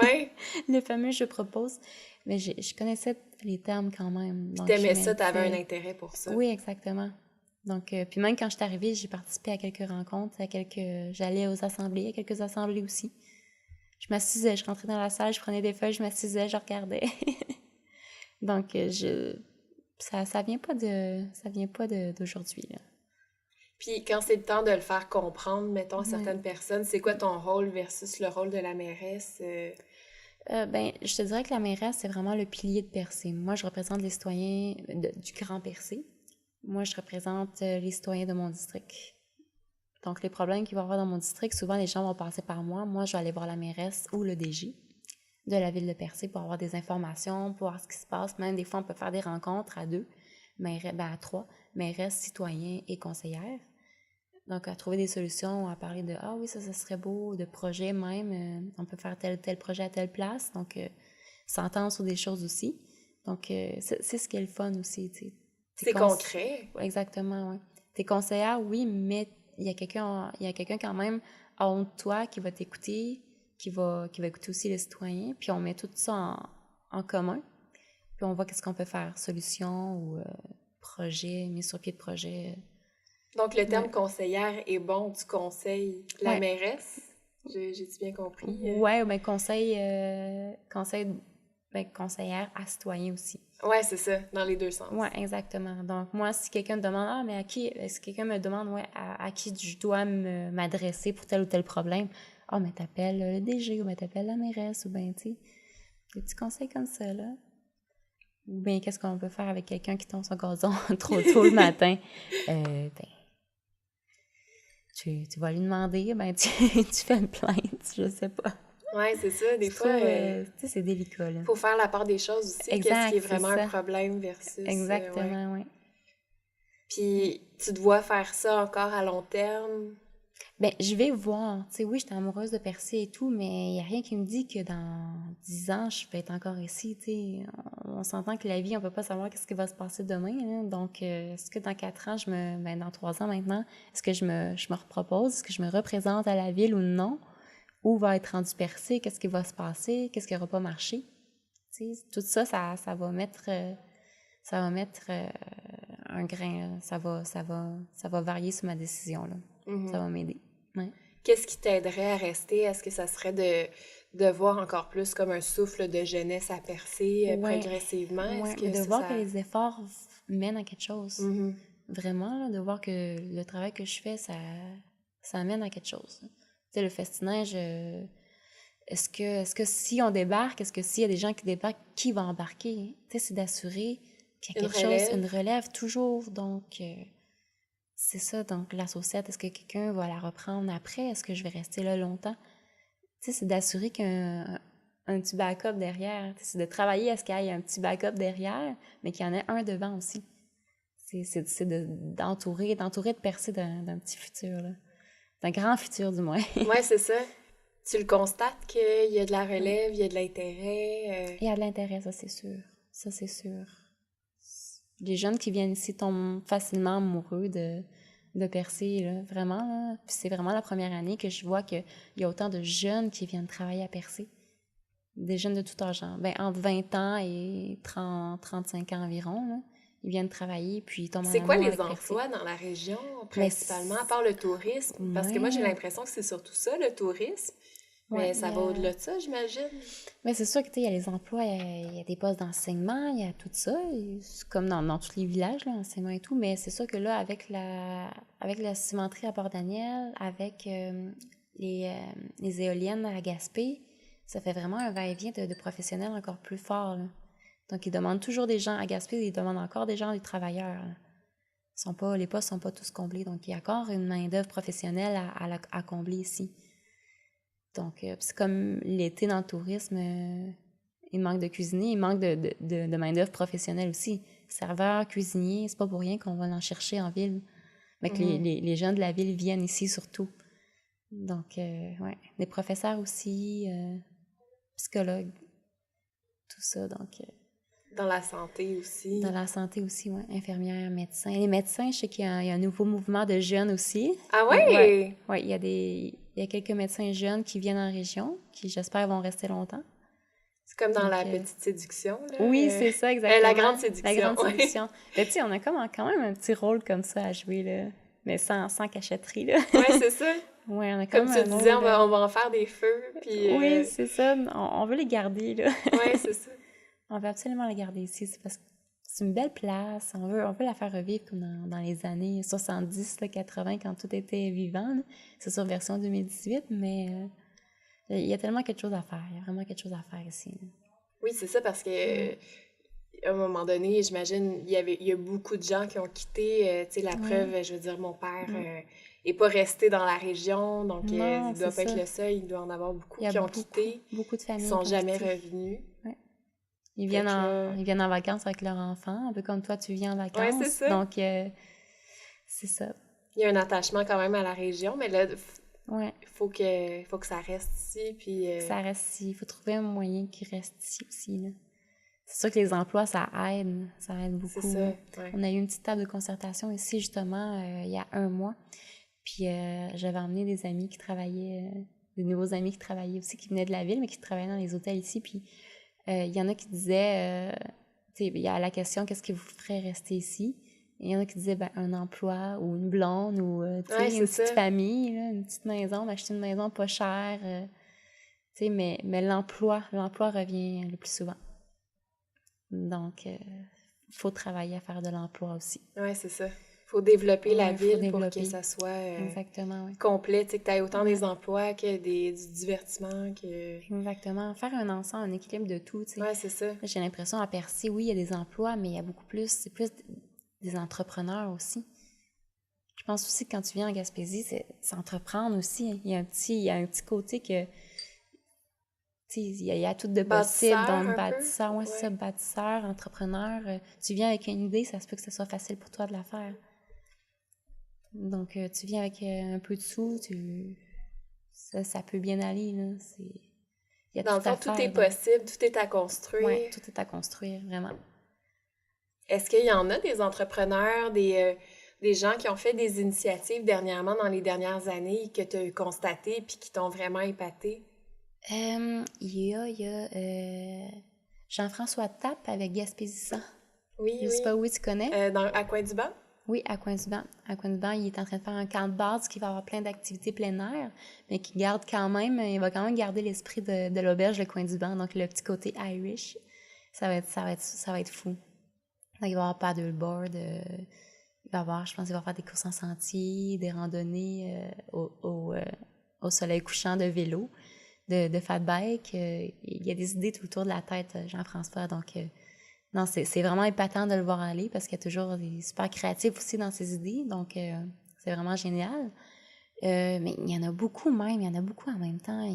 Ouais. Le fameux « je propose ». Mais je connaissais les termes quand même. Puis t'aimais ça, t'avais un intérêt pour ça. Oui, exactement. Donc, puis même quand je suis arrivée, j'ai participé à quelques rencontres, j'allais aux assemblées, à quelques assemblées aussi. Je m'assisais, je rentrais dans la salle, je prenais des feuilles, je m'assisais, je regardais. Donc, ça vient pas d'aujourd'hui, là. Puis quand c'est le temps de le faire comprendre, mettons, à certaines personnes, c'est quoi ton rôle versus le rôle de la mairesse? Je te dirais que la mairesse, c'est vraiment le pilier de Percé. Moi, je représente les citoyens du Grand Percé. Moi, je représente les citoyens de mon district. Donc, les problèmes qu'il va y avoir dans mon district, souvent, les gens vont passer par moi. Moi, je vais aller voir la mairesse ou le DG de la ville de Percé pour avoir des informations, pour voir ce qui se passe. Même des fois, on peut faire des rencontres à 2, à 3, mairesse, citoyens et conseillères. Donc, à trouver des solutions, à parler de « Ah oui, ça serait beau », de projets même. On peut faire tel projet à telle place. Donc, s'entendre sur des choses aussi. Donc, c'est ce qui est le fun aussi, tu sais. C'est concret. Exactement, oui. T'es conseillère, oui, mais il y a quelqu'un quand même en haut de toi qui va t'écouter, qui va écouter aussi les citoyens, puis on met tout ça en commun, puis on voit qu'est-ce qu'on peut faire, solution ou projet, mise sur pied de projet. Donc, le terme conseillère est bon, tu conseilles la mairesse? J'ai-tu bien compris? Oui, bien conseillère à citoyen aussi. Oui, c'est ça, dans les deux sens. Oui, exactement. Donc, moi, si quelqu'un me demande, mais si quelqu'un me demande, à qui je dois m'adresser pour tel ou tel problème, mais t'appelles le DG ou t'appelles la mairesse ou bien, tu sais, des petits conseils comme ça, là. Ou bien, qu'est-ce qu'on peut faire avec quelqu'un qui tombe son gazon trop tôt le matin? Tu vas lui demander, tu fais une plainte, je sais pas. Oui, c'est ça. Des fois, tu sais, c'est délicat, là. Faut faire la part des choses aussi. Qu'est-ce qui est vraiment un problème versus... Exactement, oui. Puis, tu dois faire ça encore à long terme? Ben, je vais voir. Tu sais, oui, j'étais amoureuse de Percy et tout, mais il n'y a rien qui me dit que dans 10 ans, je vais être encore ici, tu sais. On s'entend que la vie, on peut pas savoir qu'est-ce qui va se passer demain, hein. Donc, est-ce que dans 4 ans, ben, dans 3 ans maintenant, est-ce que je me repropose? Est-ce que je me représente à la ville ou non? Où va être rendu Percy? Qu'est-ce qui va se passer? Qu'est-ce qui n'aura pas marché? Tu sais, tout ça, ça va mettre... un grain, ça va varier sur ma décision, là. Ça va m'aider. Ouais. Qu'est-ce qui t'aiderait à rester? Est-ce que ça serait de voir encore plus comme un souffle de jeunesse à percer progressivement? Ouais, Est-ce que de voir que les efforts mènent à quelque chose. Mm-hmm. Vraiment, là, de voir que le travail que je fais, ça amène à quelque chose. Tu sais, le festinage, est-ce que si on débarque, est-ce que s'il y a des gens qui débarquent, qui va embarquer? Tu sais, c'est d'assurer qu'il y a quelque chose, une relève toujours. Donc, c'est ça. Donc, l'associate, est-ce que quelqu'un va la reprendre après? Est-ce que je vais rester là longtemps? Tu sais, c'est d'assurer qu'un petit backup derrière. C'est de travailler à ce qu'il y ait un petit backup derrière, mais qu'il y en ait un devant aussi. C'est d'entourer de percer d'un petit futur, là. D'un grand futur, du moins. Oui, c'est ça. Tu le constates qu'il y a de la relève, il y a de l'intérêt. Il y a de l'intérêt, ça, c'est sûr. Ça, c'est sûr. Les jeunes qui viennent ici tombent facilement amoureux de Percé, là, vraiment. Là. Puis c'est vraiment la première année que je vois qu'il y a autant de jeunes qui viennent travailler à Percé. Des jeunes de tout âge, ben, entre 20 ans et 35 ans environ, là. Ils viennent travailler, puis ils tombent en amour C'est quoi les avec emplois dans la région, principalement, à part le tourisme? Parce que moi, j'ai l'impression que c'est surtout ça, le tourisme. Mais ça va au-delà de ça, j'imagine. Mais c'est sûr que, tu sais, il y a les emplois, il y a des postes d'enseignement, il y a tout ça, c'est comme dans tous les villages, là, enseignement et tout, mais c'est sûr que là, avec la cimenterie à Port-Daniel, avec les éoliennes à Gaspé, ça fait vraiment un va-et-vient de professionnels encore plus fort, là. Donc, ils demandent toujours des gens à Gaspé, ils demandent encore des gens, des travailleurs, là. Les postes sont pas tous comblés, donc il y a encore une main-d'œuvre professionnelle à combler ici. Donc, c'est comme l'été dans le tourisme, il manque de cuisiniers, il manque de main-d'œuvre professionnelle aussi. Serveurs, cuisiniers, c'est pas pour rien qu'on va en chercher en ville. Mais que les gens de la ville viennent ici surtout. Donc, ouais. Des professeurs aussi, psychologues, tout ça. Donc, dans la santé aussi. Dans la santé aussi, oui. Infirmières, médecins. Les médecins, je sais qu'il y a un nouveau mouvement de jeunes aussi. Ah oui? Oui, il y a quelques médecins jeunes qui viennent en région, qui, j'espère, vont rester longtemps. C'est comme dans La Petite Séduction, là. Oui, c'est ça, exactement. La Grande Séduction. La Grande Séduction. Tu sais, on a quand même un petit rôle comme ça à jouer, là. Mais sans cachotterie, là. Oui, c'est ça. Oui, on a comme tu disais, on va en faire des feux, puis... Oui, c'est ça. On veut les garder, là. Oui, c'est ça. On veut absolument la garder ici. C'est parce que c'est une belle place. On veut la faire revivre comme dans les années 70, 80, quand tout était vivant. Là. C'est sur version 2018, mais il y a tellement quelque chose à faire. Il y a vraiment quelque chose à faire ici. Là. Oui, c'est ça, parce que à un moment donné, j'imagine, il y a beaucoup de gens qui ont quitté. Tu sais, la preuve, je veux dire, mon père n'est pas resté dans la région, donc non, il doit pas être le seul. Il doit en avoir beaucoup qui ont quitté. Beaucoup de familles qui sont jamais revenus. Ouais. Ils viennent en vacances avec leurs enfants, un peu comme toi, tu viens en vacances. Oui, c'est ça. Donc, c'est ça. Il y a un attachement quand même à la région, mais là, il faut que ça reste ici. Puis, ça reste ici. Il faut trouver un moyen qui reste ici aussi. Là. C'est sûr que les emplois, ça aide. Ça aide beaucoup. C'est ça, ouais. On a eu une petite table de concertation ici, justement, il y a 1 mois. Puis, j'avais emmené des amis qui travaillaient, des nouveaux amis qui travaillaient aussi, qui venaient de la ville, mais qui travaillaient dans les hôtels ici. Puis, il y en a qui disaient, il y a la question, qu'est-ce qui vous ferait rester ici? Et il y en a qui disaient, un emploi ou une blonde ou une petite famille, là, une petite maison, acheter une maison pas chère. Mais l'emploi revient le plus souvent. Donc, il faut travailler à faire de l'emploi aussi. Oui, c'est ça. Il faut développer la ville pour que ça soit exactement, complet, que tu aies autant des emplois que du divertissement. Exactement. Faire un équilibre de tout. Oui, c'est ça. J'ai l'impression à Percy, oui, il y a des emplois, mais il y a beaucoup plus, c'est plus des entrepreneurs aussi. Je pense aussi que quand tu viens en Gaspésie, c'est entreprendre aussi. Il y a un petit côté que il y a tout de possible, donc bâtisseur, c'est ça, bâtisseur, entrepreneur. Tu viens avec une idée, ça se peut que ce soit facile pour toi de la faire. Donc, tu viens avec un peu de sous, ça peut bien aller, là. Il y a Dans le tout à fond, tout faire. est possible, tout est à construire. Oui, tout est à construire, vraiment. Est-ce qu'il y en a des entrepreneurs, des gens qui ont fait des initiatives dernièrement, dans les dernières années, que tu as constatées puis qui t'ont vraiment épaté? Il y a Jean-François Tappe avec Gaspésie 100. Oui, Je sais pas où tu connais. À Coin-du-Banc? Oui, à Coin-du-Banc. À Coin-du-Banc, il est en train de faire un camp de base qui va avoir plein d'activités plein air, mais il va quand même garder l'esprit de l'auberge de Coin-du-Banc, donc le petit côté Irish. Ça va être fou. Donc, il va y avoir paddleboard, je pense qu'il va faire des courses en sentier, des randonnées au soleil couchant de vélo, de fat bike. Il y a des idées tout autour de la tête, Jean-François, donc... Non, c'est vraiment épatant de le voir aller parce qu'il y a toujours des super créatifs aussi dans ses idées. Donc, c'est vraiment génial. Mais il y en a beaucoup même. Il y en a beaucoup en même temps.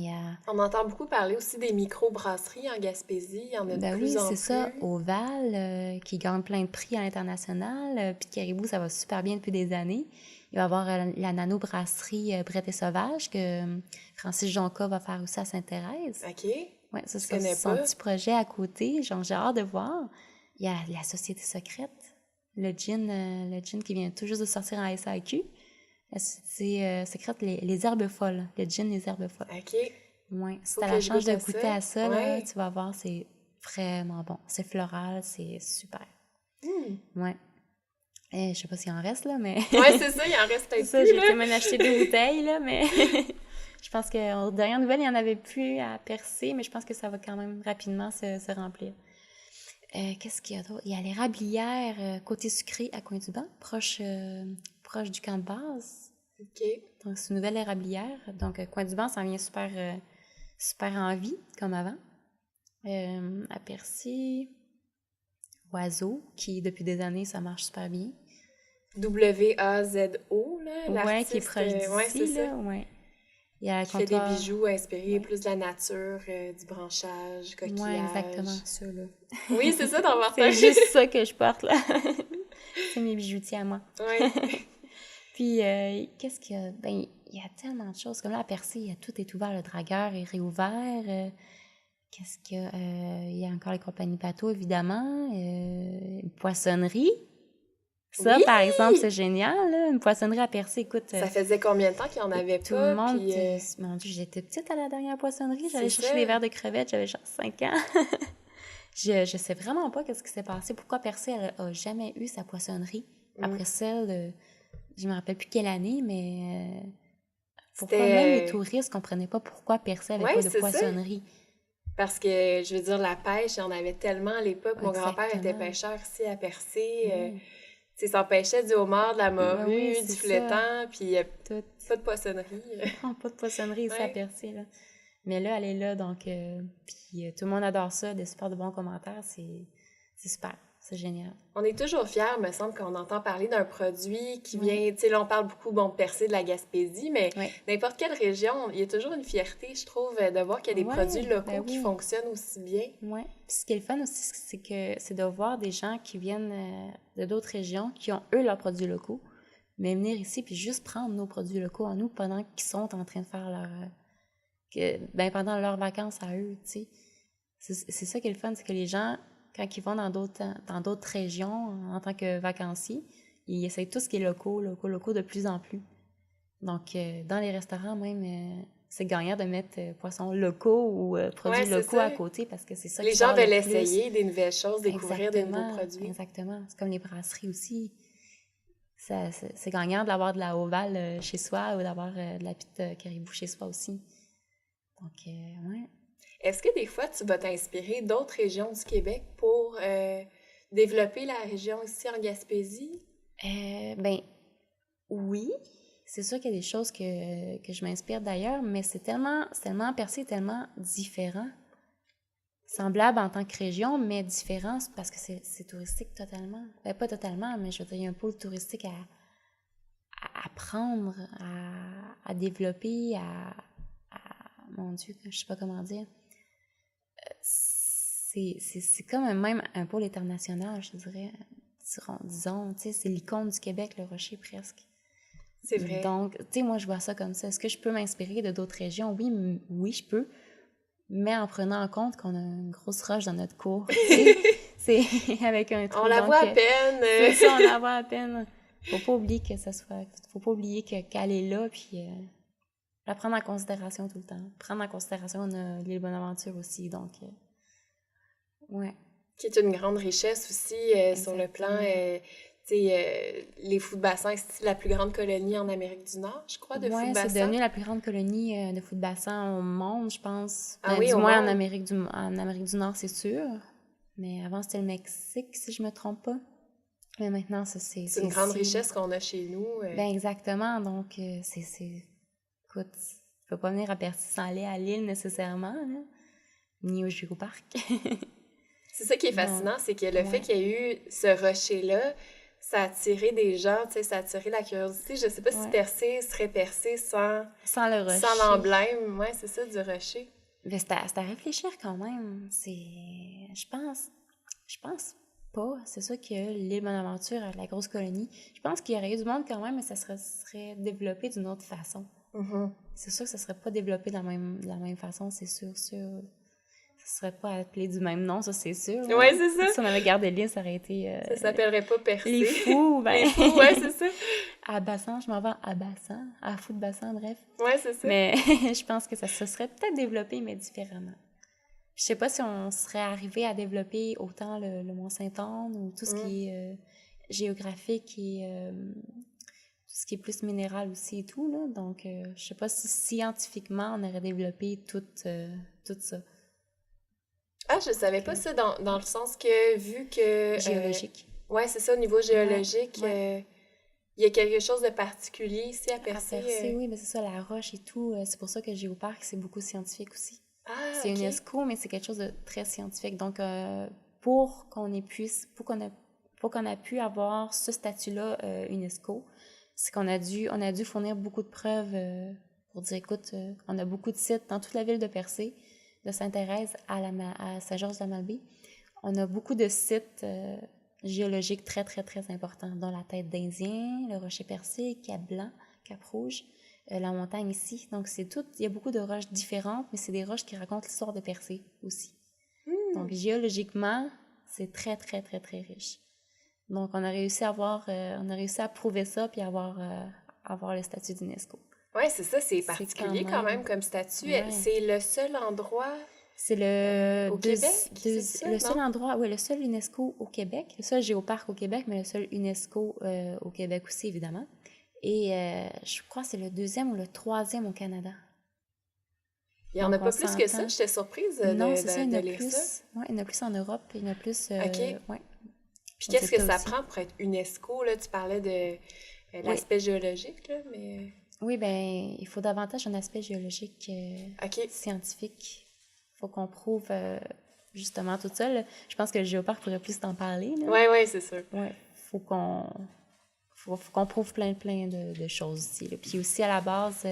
On entend beaucoup parler aussi des micro-brasseries en Gaspésie. Il y en a de plus en plus. Oui, c'est ça. Oval, qui gagne plein de prix à l'international. Puis Caribou, ça va super bien depuis des années. Il va y avoir la nano-brasserie Brette et Sauvage que Francis Jonca va faire aussi à Sainte-Thérèse. OK. Oui, c'est son petit projet à côté. Genre, j'ai hâte de voir. Il y a la Société secrète, le gin qui vient tout juste de sortir en SAQ. La Société secrète, les herbes folles. Le gin, les herbes folles. OK. Ouais. Si t'as la chance de goûter à ça, là, tu vas voir, c'est vraiment bon. C'est floral, c'est super. Ouais. Je sais pas s'il en reste, là, mais... Ouais, c'est ça, il en reste peut-être plus, j'ai quand même acheté 2 bouteilles, là, mais... Je pense qu'aux dernières nouvelles, il n'y en avait plus à percer, mais je pense que ça va quand même rapidement se remplir. Qu'est-ce qu'il y a d'autre? Il y a l'érablière côté sucré à Coin-du-Banc, proche du camp de base. OK. Donc, c'est une nouvelle érablière. Donc, Coin-du-Banc, ça vient super en vie, comme avant. À Percy, Oiseau, qui, depuis des années, ça marche super bien. W-A-Z-O, là, l'artiste. Ouais, qui est proche d'ici, là, ouais. Il y a qui fait des bijoux inspirés plus de la nature, du branchage, coquillage. Ouais, exactement, ça, là. Oui, c'est ça, dans ma C'est juste ça que je porte, là. C'est mes bijoutiers à moi. Oui. Puis, qu'est-ce qu'il y a? Ben, il y a tellement de choses. Comme là, à Percé, tout est ouvert. Le dragueur est réouvert. Qu'est-ce qu'il y a? Il y a encore les compagnies bateaux, évidemment. Une poissonnerie. Ça, oui! Par exemple, c'est génial, là. Une poissonnerie à Percé, écoute... Ça faisait combien de temps qu'il n'y en avait tout pas? Le monde, puis, mon Dieu, j'étais petite à la dernière poissonnerie. J'allais chercher des verres de crevettes, j'avais genre 5 ans. Je sais vraiment pas qu'est-ce qui s'est passé. Pourquoi Percé a jamais eu sa poissonnerie? Après celle, je me rappelle plus quelle année, mais... pourquoi même les touristes comprenaient pas pourquoi Percé avait pas de poissonnerie? Parce que, je veux dire, la pêche, il y en avait tellement à l'époque. Mon grand-père était pêcheur ici à Percé. Il s'empêchait du homard, de la morue, du flétan, puis pas de poissonnerie. Non, pas de poissonnerie ici à Percé, là. Mais là, elle est là, donc... puis tout le monde adore ça, des super de bons commentaires, c'est super, c'est génial. On est toujours fiers, me semble, quand on entend parler d'un produit qui vient... Tu sais, là, on parle beaucoup, de Percé, de la Gaspésie, mais n'importe quelle région, il y a toujours une fierté, je trouve, de voir qu'il y a des produits locaux qui fonctionnent aussi bien. Oui. Puis ce qui est le fun aussi, c'est de voir des gens qui viennent de d'autres régions, qui ont, eux, leurs produits locaux, mais venir ici puis juste prendre nos produits locaux en nous pendant qu'ils sont en train de faire pendant leurs vacances à eux, tu sais. C'est ça qui est le fun, c'est que les gens, quand ils vont dans d'autres régions en tant que vacanciers, ils essayent tout ce qui est locaux de plus en plus. Donc, dans les restaurants même, c'est gagnant de mettre poissons locaux ou produits locaux à côté parce que c'est ça les qui gens veulent essayer des nouvelles choses, découvrir des nouveaux produits. Exactement. C'est comme les brasseries aussi. C'est gagnant d'avoir de la Oval chez soi ou d'avoir de la petite Caribou chez soi aussi. Donc, ouais. Est-ce que des fois, tu vas t'inspirer d'autres régions du Québec pour développer la région ici en Gaspésie? Oui. C'est sûr qu'il y a des choses que je m'inspire d'ailleurs, mais c'est tellement Percé, tellement différent. Semblable en tant que région, mais différent parce que c'est touristique totalement. Ben, pas totalement, mais je veux dire, il y a un pôle touristique à apprendre, à développer, mon Dieu, je sais pas comment dire. C'est comme même un pôle international, je dirais. Disons, tu sais, c'est l'icône du Québec, le Rocher, presque. C'est vrai. Donc, tu sais, moi, je vois ça comme ça. Est-ce que je peux m'inspirer de d'autres régions? Oui, oui, je peux. Mais en prenant en compte qu'on a une grosse roche dans notre cour, tu sais, c'est avec un trou. On la donc, voit à peine. C'est ça, on la voit à peine. Faut pas oublier faut pas oublier qu'elle est là, puis la prendre en considération tout le temps. Prendre en considération l'île Bonaventure aussi, donc, ouais. Qui est une grande richesse aussi sur le plan, tu sais, les fous de bassin, c'est la plus grande colonie en Amérique du Nord, je crois, de fous de Ouais, bassin. c'est devenu la plus grande colonie de fous de bassin au monde, je pense. Ah Ben, oui, du au moins monde? en Amérique du Nord, c'est sûr. Mais avant, c'était le Mexique, si je me trompe pas. Mais maintenant, ça, c'est C'est une grande ici, richesse qu'on a chez nous. Ben, exactement. Donc, écoute, tu peux pas venir à Percy sans aller à l'île nécessairement, là, ni au Géoparc. C'est ça qui est fascinant, c'est que le fait qu'il y ait eu ce rocher-là, ça a attiré des gens, tu sais, ça a attiré la curiosité. Je sais pas si Percé serait percé sans le rocher. Sans l'emblème, ouais, c'est ça, du rocher. Mais c'est à réfléchir quand même. Je pense pas. C'est sûr que l'île Bonaventure, la grosse colonie, je pense qu'il y aurait eu du monde quand même, mais ça serait développé d'une autre façon. Mm-hmm. C'est sûr que ça serait pas développé de la même façon, c'est sûr. Ça serait pas appelé du même nom, ça, c'est sûr. Oui, c'est ça. Si on avait gardé l'île, ça aurait été... ça s'appellerait pas Percé. Les fous, ben... Les fous, ouais, c'est ça. À Bassan, je m'en vais à Bassan, à Fou de Bassan, bref. Ouais, c'est ça. Mais je pense que ça se serait peut-être développé, mais différemment. Je sais pas si on serait arrivé à développer autant le Mont-Saint-Anne ou tout ce qui est géographique et tout ce qui est plus minéral aussi et tout, là. Donc, je sais pas si scientifiquement, on aurait développé tout ça. Ah, je savais pas ça dans le sens que, vu que... Géologique. Ouais, c'est ça, au niveau géologique, il y a quelque chose de particulier ici à Percé. À Percé, oui, mais c'est ça, la roche et tout. C'est pour ça que Géoparc, c'est beaucoup scientifique aussi. Ah, c'est UNESCO, mais c'est quelque chose de très scientifique. Donc, pour qu'on ait pu avoir ce statut-là UNESCO, c'est qu'on a dû fournir beaucoup de preuves pour dire, écoute, on a beaucoup de sites dans toute la ville de Percé, de Sainte-Thérèse à Saint-Georges-de-Malbaie. On a beaucoup de sites géologiques très, très, très importants, dont la tête d'Indien, le rocher Percé, Cap-Blanc, Cap-Rouge, la montagne ici. Donc, il y a beaucoup de roches différentes, mais c'est des roches qui racontent l'histoire de Percé aussi. Donc, géologiquement, c'est très, très, très, très riche. Donc, on a réussi à prouver ça puis avoir le statut d'UNESCO. Oui, c'est ça, c'est particulier quand même comme statut. Ouais. C'est le seul endroit... C'est le au Québec, seul endroit, oui, le seul UNESCO au Québec, le seul géoparc au Québec, mais le seul UNESCO au Québec aussi, évidemment. Et je crois que c'est le 2e ou le 3e au Canada. Il n'y en a pas plus que ça? J'étais surprise de lire ça. Oui, il y en a plus en Europe, il y en a plus... OK. Ouais. Puis qu'est-ce que ça prend pour être UNESCO? Là? Tu parlais de l'aspect géologique, là, mais... Oui, bien, il faut davantage un aspect géologique scientifique. Il faut qu'on prouve justement tout ça. Là. Je pense que le Géoparc pourrait plus t'en parler. Oui, c'est sûr. Oui, faut qu'on prouve plein de choses aussi. Là. Puis aussi, à la base,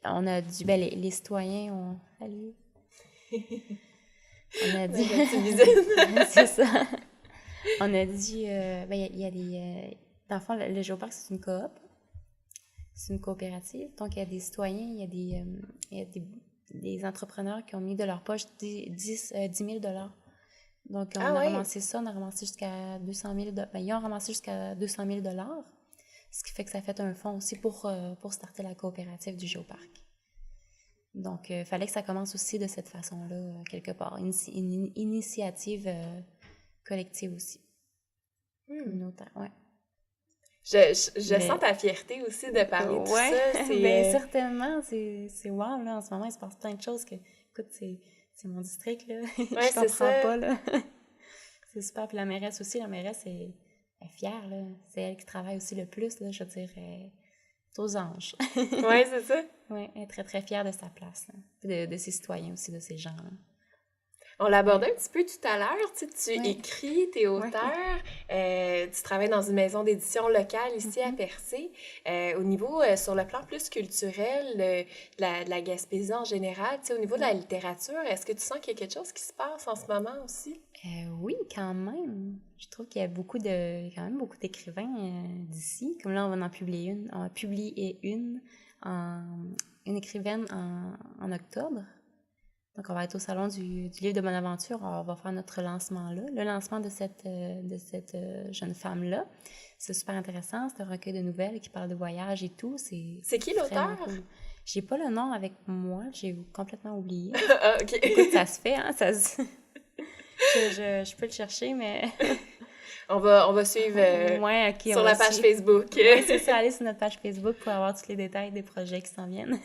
on a dû... Ben, les citoyens ont... Salut! On a dit... c'est ça. On a dit... ben, il y a des... dans le fond, le Géoparc, c'est une coop. C'est une coopérative. Donc, il y a des citoyens, il y a des entrepreneurs qui ont mis de leur poche 10 000 $. Donc, on a ramassé ça. On a ramassé jusqu'à 200 000 $. Ben, ils ont ramassé jusqu'à 200 000 $. Ce qui fait que ça fait un fonds aussi pour starter la coopérative du Géoparc. Donc, il fallait que ça commence aussi de cette façon-là, quelque part. Une initiative collective aussi. Communautaire, ouais. Je sens ta fierté aussi de parler de tout ça. Bien, certainement. C'est wow, là. En ce moment, il se passe plein de choses que... Écoute, c'est mon district, là. Je comprends pas, là. C'est super. Puis la mairesse aussi, elle est fière, là. C'est elle qui travaille aussi le plus, là. Je veux dire, elle est aux anges. Oui, c'est ça. Oui, elle est très, très fière de sa place, là. De ses citoyens aussi, de ces gens-là. On l'abordait un petit peu tout à l'heure, tu sais, tu Ouais. écris, t'es auteur, tu travailles dans une maison d'édition locale ici à Percé. Au niveau, sur le plan plus culturel, de la Gaspésie en général, tu sais, au niveau de la littérature, est-ce que tu sens qu'il y a quelque chose qui se passe en ce moment aussi? Oui, quand même. Je trouve qu'il y a quand même beaucoup d'écrivains d'ici. Comme là, on va en publier une. On va publier une écrivaine en octobre. Donc, on va être au Salon du Livre de Bonaventure. On va faire notre lancement là. Le lancement de cette jeune femme-là. C'est super intéressant. C'est un recueil de nouvelles qui parle de voyage et tout. C'est qui l'auteur? Cool. J'ai pas le nom avec moi. J'ai complètement oublié. Ah, OK. Écoute, ça se fait, hein? Je peux le chercher, mais... On va suivre ouais, okay, sur la page Facebook. Oui, c'est ça. Allez sur notre page Facebook pour avoir tous les détails des projets qui s'en viennent.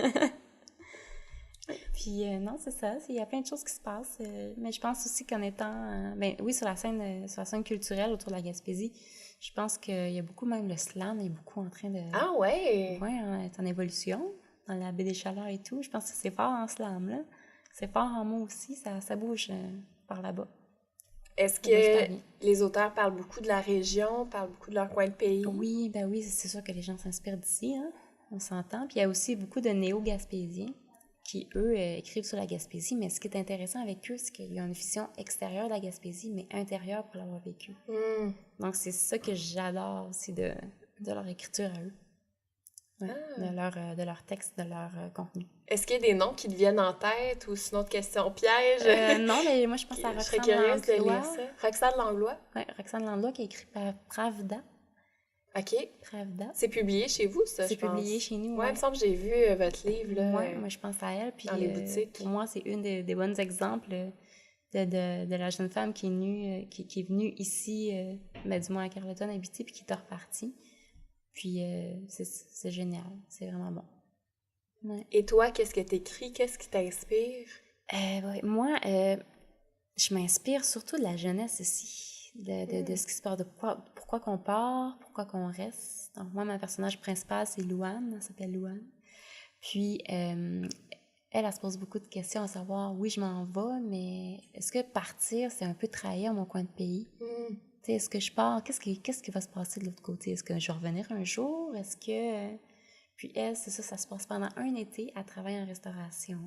Puis non, c'est ça. Il y a plein de choses qui se passent. Mais je pense aussi qu'en étant... oui, sur la scène culturelle autour de la Gaspésie, je pense qu'il y a beaucoup, même le slam est beaucoup en train de... Ah ouais? Oui, est en évolution. Dans la baie des Chaleurs et tout. Je pense que c'est fort en slam, là. C'est fort en mots aussi. Ça bouge par là-bas. Est-ce que les auteurs parlent beaucoup de la région, parlent beaucoup de leur coin de pays? Oui, ben oui, c'est sûr que les gens s'inspirent d'ici, hein? On s'entend. Puis il y a aussi beaucoup de néo-gaspésiens qui, eux, écrivent sur la Gaspésie. Mais ce qui est intéressant avec eux, c'est qu'ils ont une vision extérieure de la Gaspésie, mais intérieure pour l'avoir vécu. Donc c'est ça que j'adore aussi de leur écriture à eux. Ouais, de leur texte, de leur contenu. Est-ce qu'il y a des noms qui te viennent en tête ou sinon de questions pièges? Non, mais moi je pense à Roxane Langlois. Je serais curieuse de lire ça. Roxane Langlois? Oui, Roxane Langlois qui a écrit par Pravda. OK. Pravda. C'est publié chez vous, ça, c'est publié chez nous, ouais. Il me semble que j'ai vu votre livre, là. Oui, moi je pense à elle. Puis, dans les boutiques. Pour moi, c'est une des bons exemples de la jeune femme qui est venue ici, du moins à Carleton, habiter, puis qui est repartie. Puis c'est génial, c'est vraiment bon. Ouais. Et toi, qu'est-ce que t'écris? Qu'est-ce qui t'inspire? Ouais, moi, je m'inspire surtout de la jeunesse ici, de ce qui se passe, de pourquoi qu'on part, pourquoi qu'on reste. Donc moi, mon personnage principal, c'est Louane, elle s'appelle Louane. Puis elle se pose beaucoup de questions à savoir, oui, je m'en vais, mais est-ce que partir, c'est un peu trahir mon coin de pays? Est-ce que je pars? Qu'est-ce qui va se passer de l'autre côté? Est-ce que je vais revenir un jour? Est-ce que... Puis elle, c'est ça, ça se passe pendant un été. Elle travaille en restauration.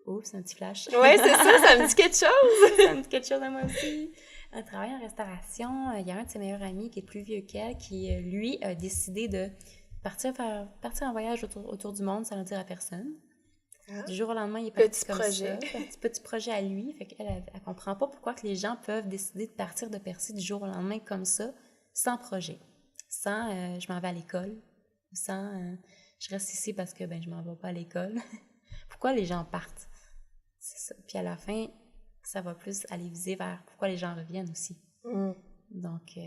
Oups, c'est un petit flash. Oui, c'est ça me dit quelque chose. Ça me dit quelque chose à moi aussi. Elle travaille en restauration. Il y a un de ses meilleurs amis qui est plus vieux qu'elle qui, lui, a décidé de partir en voyage autour du monde sans le dire à personne. Du jour au lendemain, il est parti comme ça. Petit projet à lui. Fait qu'elle, elle comprend pas pourquoi que les gens peuvent décider de partir de Percé du jour au lendemain comme ça, sans projet. Sans je m'en vais à l'école. Sans je reste ici parce que je m'en vais pas à l'école. Pourquoi les gens partent? C'est ça. Puis à la fin, ça va plus aller viser vers pourquoi les gens reviennent aussi. Donc,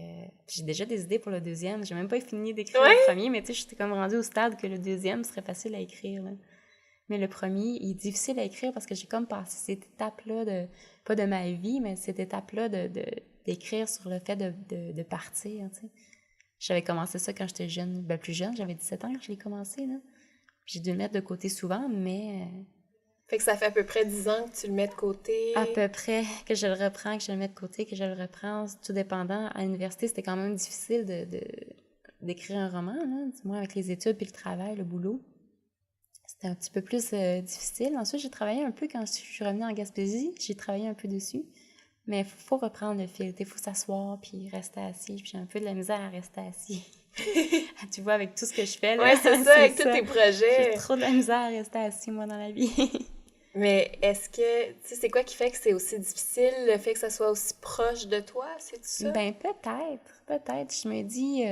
j'ai déjà des idées pour le deuxième. J'ai même pas fini d'écrire le premier, mais tu sais, j'étais comme rendue au stade que le deuxième serait facile à écrire, là. Mais le premier, il est difficile à écrire parce que j'ai comme passé cette étape-là, pas de ma vie, mais cette étape-là d'écrire sur le fait de partir, tu sais. J'avais commencé ça quand j'étais jeune, plus jeune, j'avais 17 ans quand je l'ai commencé, là. J'ai dû le mettre de côté souvent, mais... Fait que ça fait à peu près 10 ans que tu le mets de côté. À peu près, que je le reprends, que je le mets de côté, que je le reprends, tout dépendant. À l'université, c'était quand même difficile d'écrire un roman, là, du moins avec les études puis le travail, le boulot. C'était un petit peu plus difficile. Ensuite, j'ai travaillé un peu quand je suis revenue en Gaspésie. J'ai travaillé un peu dessus. Mais il faut reprendre le fil. Il faut s'asseoir puis rester assis. Puis j'ai un peu de la misère à rester assis. Tu vois, avec tout ce que je fais, là. Ouais, c'est ça, avec tous tes projets. J'ai trop de la misère à rester assis, moi, dans la vie. Mais est-ce que... Tu sais, c'est quoi qui fait que c'est aussi difficile, le fait que ça soit aussi proche de toi? C'est-tu ça? Peut-être. Je me dis...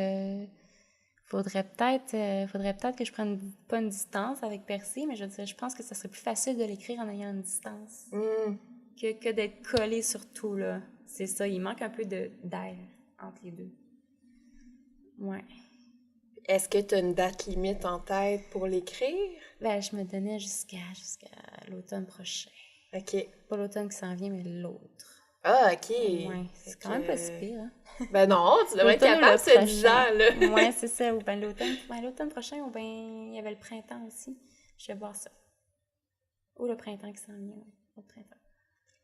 Faudrait peut-être que je prenne pas une distance avec Percé, mais je pense que ça serait plus facile de l'écrire en ayant une distance que d'être collé sur tout, là. C'est ça, il manque un peu d'air entre les deux. Ouais. Est-ce que tu as une date limite en tête pour l'écrire? Je me donnais jusqu'à l'automne prochain. OK. Pas l'automne qui s'en vient, mais l'autre. Ah, OK. Ouais, c'est quand même pas si pire, hein? Non, tu devrais être capable ce 10 ans, là. Ouais, c'est ça. Ou l'automne prochain, ou il y avait le printemps aussi. Je vais voir ça. Ou le printemps qui s'en vient, le printemps.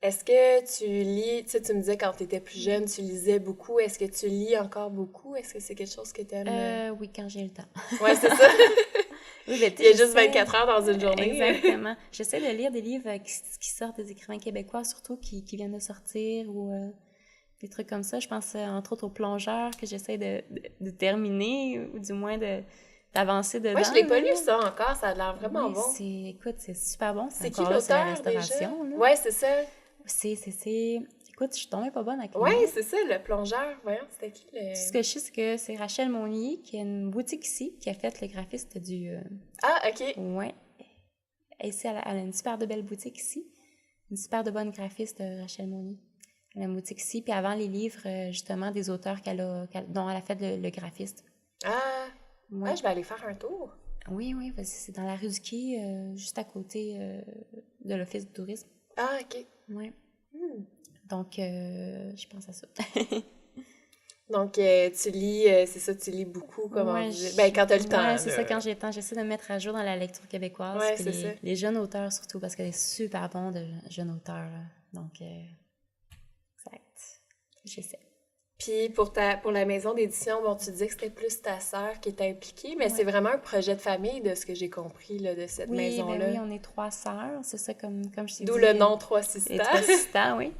Est-ce que tu lis, tu sais, tu me disais quand tu étais plus jeune, tu lisais beaucoup. Est-ce que tu lis encore beaucoup? Est-ce que c'est quelque chose que tu aimes? Oui, quand j'ai le temps. Ouais, c'est ça. Oui, ben, Il y a juste 24 heures dans une journée. Exactement. J'essaie de lire des livres qui sortent des écrivains québécois, surtout qui viennent de sortir ou des trucs comme ça. Je pense entre autres au Plongeur que j'essaie de terminer ou du moins d'avancer dedans. Moi, je l'ai pas lu ça encore, ça a l'air vraiment bon. Écoute, c'est super bon. C'est qui encore là, c'est la l'auteur déjà? restauration. Là. Ouais, c'est ça. Écoute, je suis tombée pas bonne avec le Ouais, nom. c'est ça, le plongeur. Voyons, c'était qui le... Ce que je sais, c'est que c'est Rachel Monnier qui a une boutique ici, qui a fait le graphiste du... Ah, OK. Ouais. Et ici, elle a une super de belle boutique ici. Une super de bonne graphiste, Rachel Monnier. Elle a une boutique ici. Puis avant les livres, justement, des auteurs dont elle a fait le graphiste. Ah, Ouais. ouais, je vais aller faire un tour. Oui, vas-y, c'est dans la rue du Quai, juste à côté de l'Office du tourisme. Ah, OK. Ouais. Donc, je pense à ça. Donc, tu lis, c'est ça, tu lis beaucoup, comment Ouais, dire. Ben, quand t'as le temps. Ouais, c'est ça, quand j'ai le temps. J'essaie de me mettre à jour dans la lecture québécoise. Ouais, puis c'est ça. les jeunes auteurs, surtout, parce qu'il y a des super bons de jeunes auteurs. Là. Donc, exact. J'essaie. Puis, pour la maison d'édition, bon, tu dis que c'était plus ta sœur qui était impliquée, mais c'est vraiment un projet de famille, de ce que j'ai compris, là, de cette maison-là. Oui, on est 3 sœurs. C'est ça, comme je t'ai dit. D'où le nom Trois Sisters. Les 3 sisters, oui.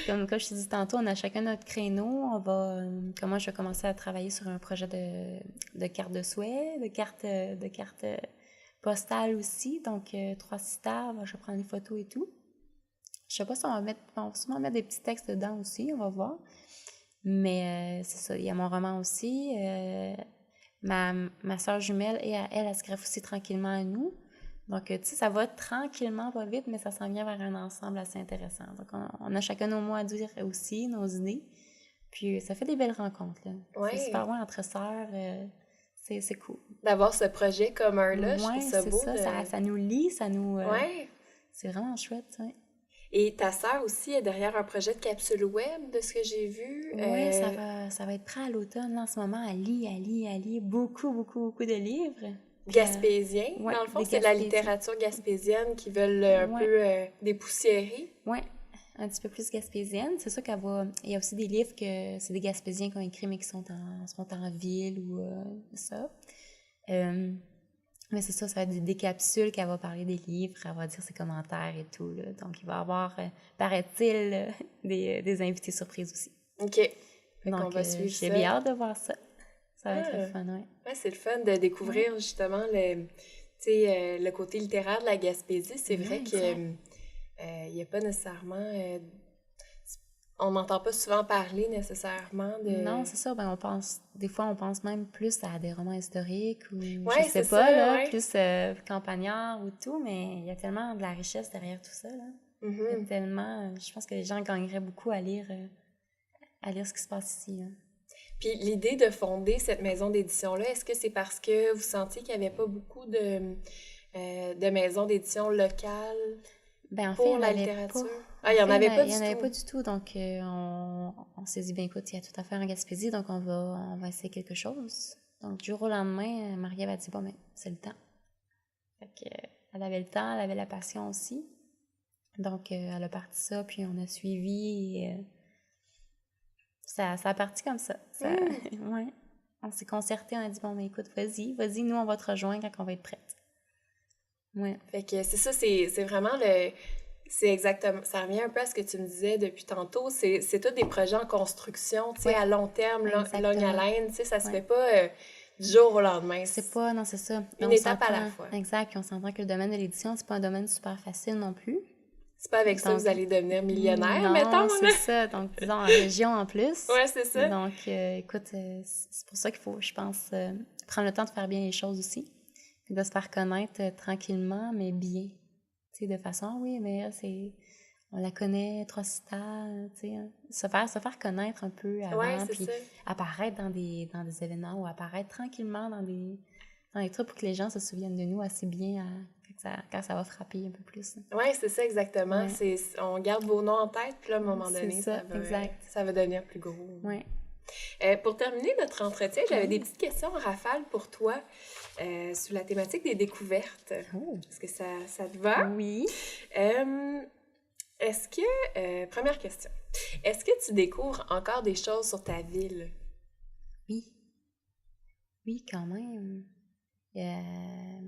Comme je t'ai dit tantôt, on a chacun notre créneau. Comment je vais commencer à travailler sur un projet de cartes de souhait, de cartes postales aussi. Donc, 3 sisters, je vais prendre des photos et tout. Je sais pas si on va sûrement mettre des petits textes dedans aussi, on va voir. Mais c'est ça, il y a mon roman aussi. Ma soeur jumelle, elle se greffe aussi tranquillement à nous. Donc, tu sais, ça va tranquillement, pas vite, mais ça s'en vient vers un ensemble assez intéressant. Donc, on a chacun nos mots à dire aussi, nos idées. Puis, ça fait des belles rencontres, là. Ouais. C'est super loin entre sœurs. C'est cool. D'avoir ce projet commun-là, je trouve ça beau. Ça nous lie, ça nous... Ouais. C'est vraiment chouette, ouais. Et ta sœur aussi est derrière un projet de capsule web, de ce que j'ai vu. Oui, ça va être prêt à l'automne. Là, en ce moment, elle lit beaucoup, beaucoup, beaucoup de livres. Gaspésien. Dans le fond, c'est la littérature gaspésienne qui veulent un peu dépoussiérer. Oui, un petit peu plus gaspésienne. C'est sûr il y a aussi des livres que c'est des Gaspésiens qui ont écrit, mais qui sont en ville ou ça. Mais c'est ça va être des capsules qu'elle va parler des livres, elle va dire ses commentaires et tout. Là. Donc, il va y avoir, paraît-il, des invités surprises aussi. OK. Donc, on va suivre ça. J'ai bien hâte de voir ça. Ça va être le fun, oui. Ouais, c'est le fun de découvrir justement le côté littéraire de la Gaspésie. C'est vrai qu'il n'y a pas nécessairement... on n'entend pas souvent parler nécessairement de... Non, c'est ça. Des fois, on pense même plus à des romans historiques ou ouais, je sais pas, là, plus campagnards ou tout, mais il y a tellement de la richesse derrière tout ça, là. Il y a tellement... Je pense que les gens gagneraient beaucoup à lire ce qui se passe ici, là. Puis l'idée de fonder cette maison d'édition-là, est-ce que c'est parce que vous sentiez qu'il n'y avait pas beaucoup de maisons d'édition locales pour la littérature? Ah, il n'y en avait pas du tout? Il n'y en avait pas du tout, donc on s'est dit, bien écoute, il y a tout à faire en Gaspésie, donc on va essayer quelque chose. Donc du jour au lendemain, Marie-Ève a dit, bon, mais c'est le temps. Fait qu'elle avait le temps, elle avait la passion aussi. Donc elle a parti ça, puis on a suivi et, ça a parti comme ça. Ouais. On s'est concertés, on a dit, bon, mais écoute, vas-y, nous, on va te rejoindre quand on va être prête. Ouais. Fait que c'est ça, c'est vraiment c'est exactement, ça revient un peu à ce que tu me disais depuis tantôt, c'est tous des projets en construction, tu sais, à long terme, longue haleine, tu sais, ça se fait pas du jour au lendemain. C'est pas, non, c'est ça. Une étape à la fois. Exact, puis on s'entend que le domaine de l'édition, c'est pas un domaine super facile non plus. C'est pas avec ça que vous allez devenir millionnaire, mettons. Non, c'est ça. Donc, disons, en région en plus. Ouais, c'est ça. Donc, écoute, c'est pour ça qu'il faut, je pense, prendre le temps de faire bien les choses aussi. De se faire connaître tranquillement, mais bien. Tu sais, de façon, oui, mais on la connaît, Trois Sisters, tu sais. Se faire connaître un peu avant, puis apparaître dans des événements ou apparaître tranquillement dans des trucs pour que les gens se souviennent de nous assez bien quand ça va frapper un peu plus. Oui, c'est ça, exactement. Ouais. On garde vos noms en tête, puis là, à un moment donné, ça va devenir plus gros. Oui. Pour terminer notre entretien, j'avais des petites questions en rafale pour toi sur la thématique des découvertes. Oh. Est-ce que ça te va? Oui. Est-ce que, première question, est-ce que tu découvres encore des choses sur ta ville? Oui. Oui, quand même.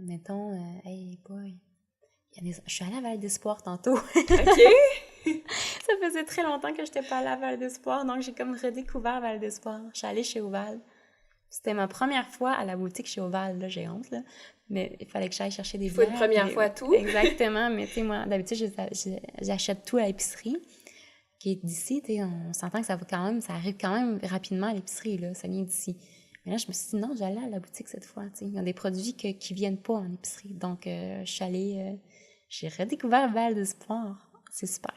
Mettons, hey boy, je suis allée à Val d'Espoir tantôt. OK! Ça faisait très longtemps que je n'étais pas allée à Val d'Espoir, donc j'ai comme redécouvert Val d'Espoir. Je suis allée chez Oval. C'était ma première fois à la boutique chez Oval, là, j'ai honte, là. Mais il fallait que j'aille chercher des Il faut une bières. première fois tout. Exactement, mais tu sais, moi, d'habitude, j'achète tout à l'épicerie, qui est d'ici, tu sais, on s'entend que ça va quand même, ça arrive quand même rapidement à l'épicerie, là, ça vient d'ici. Mais là, je me suis dit, non, j'allais à la boutique cette fois, tu sais. Ils ont des produits qui viennent pas en épicerie. Donc, je suis allée, j'ai redécouvert Val d'Espoir. C'est super.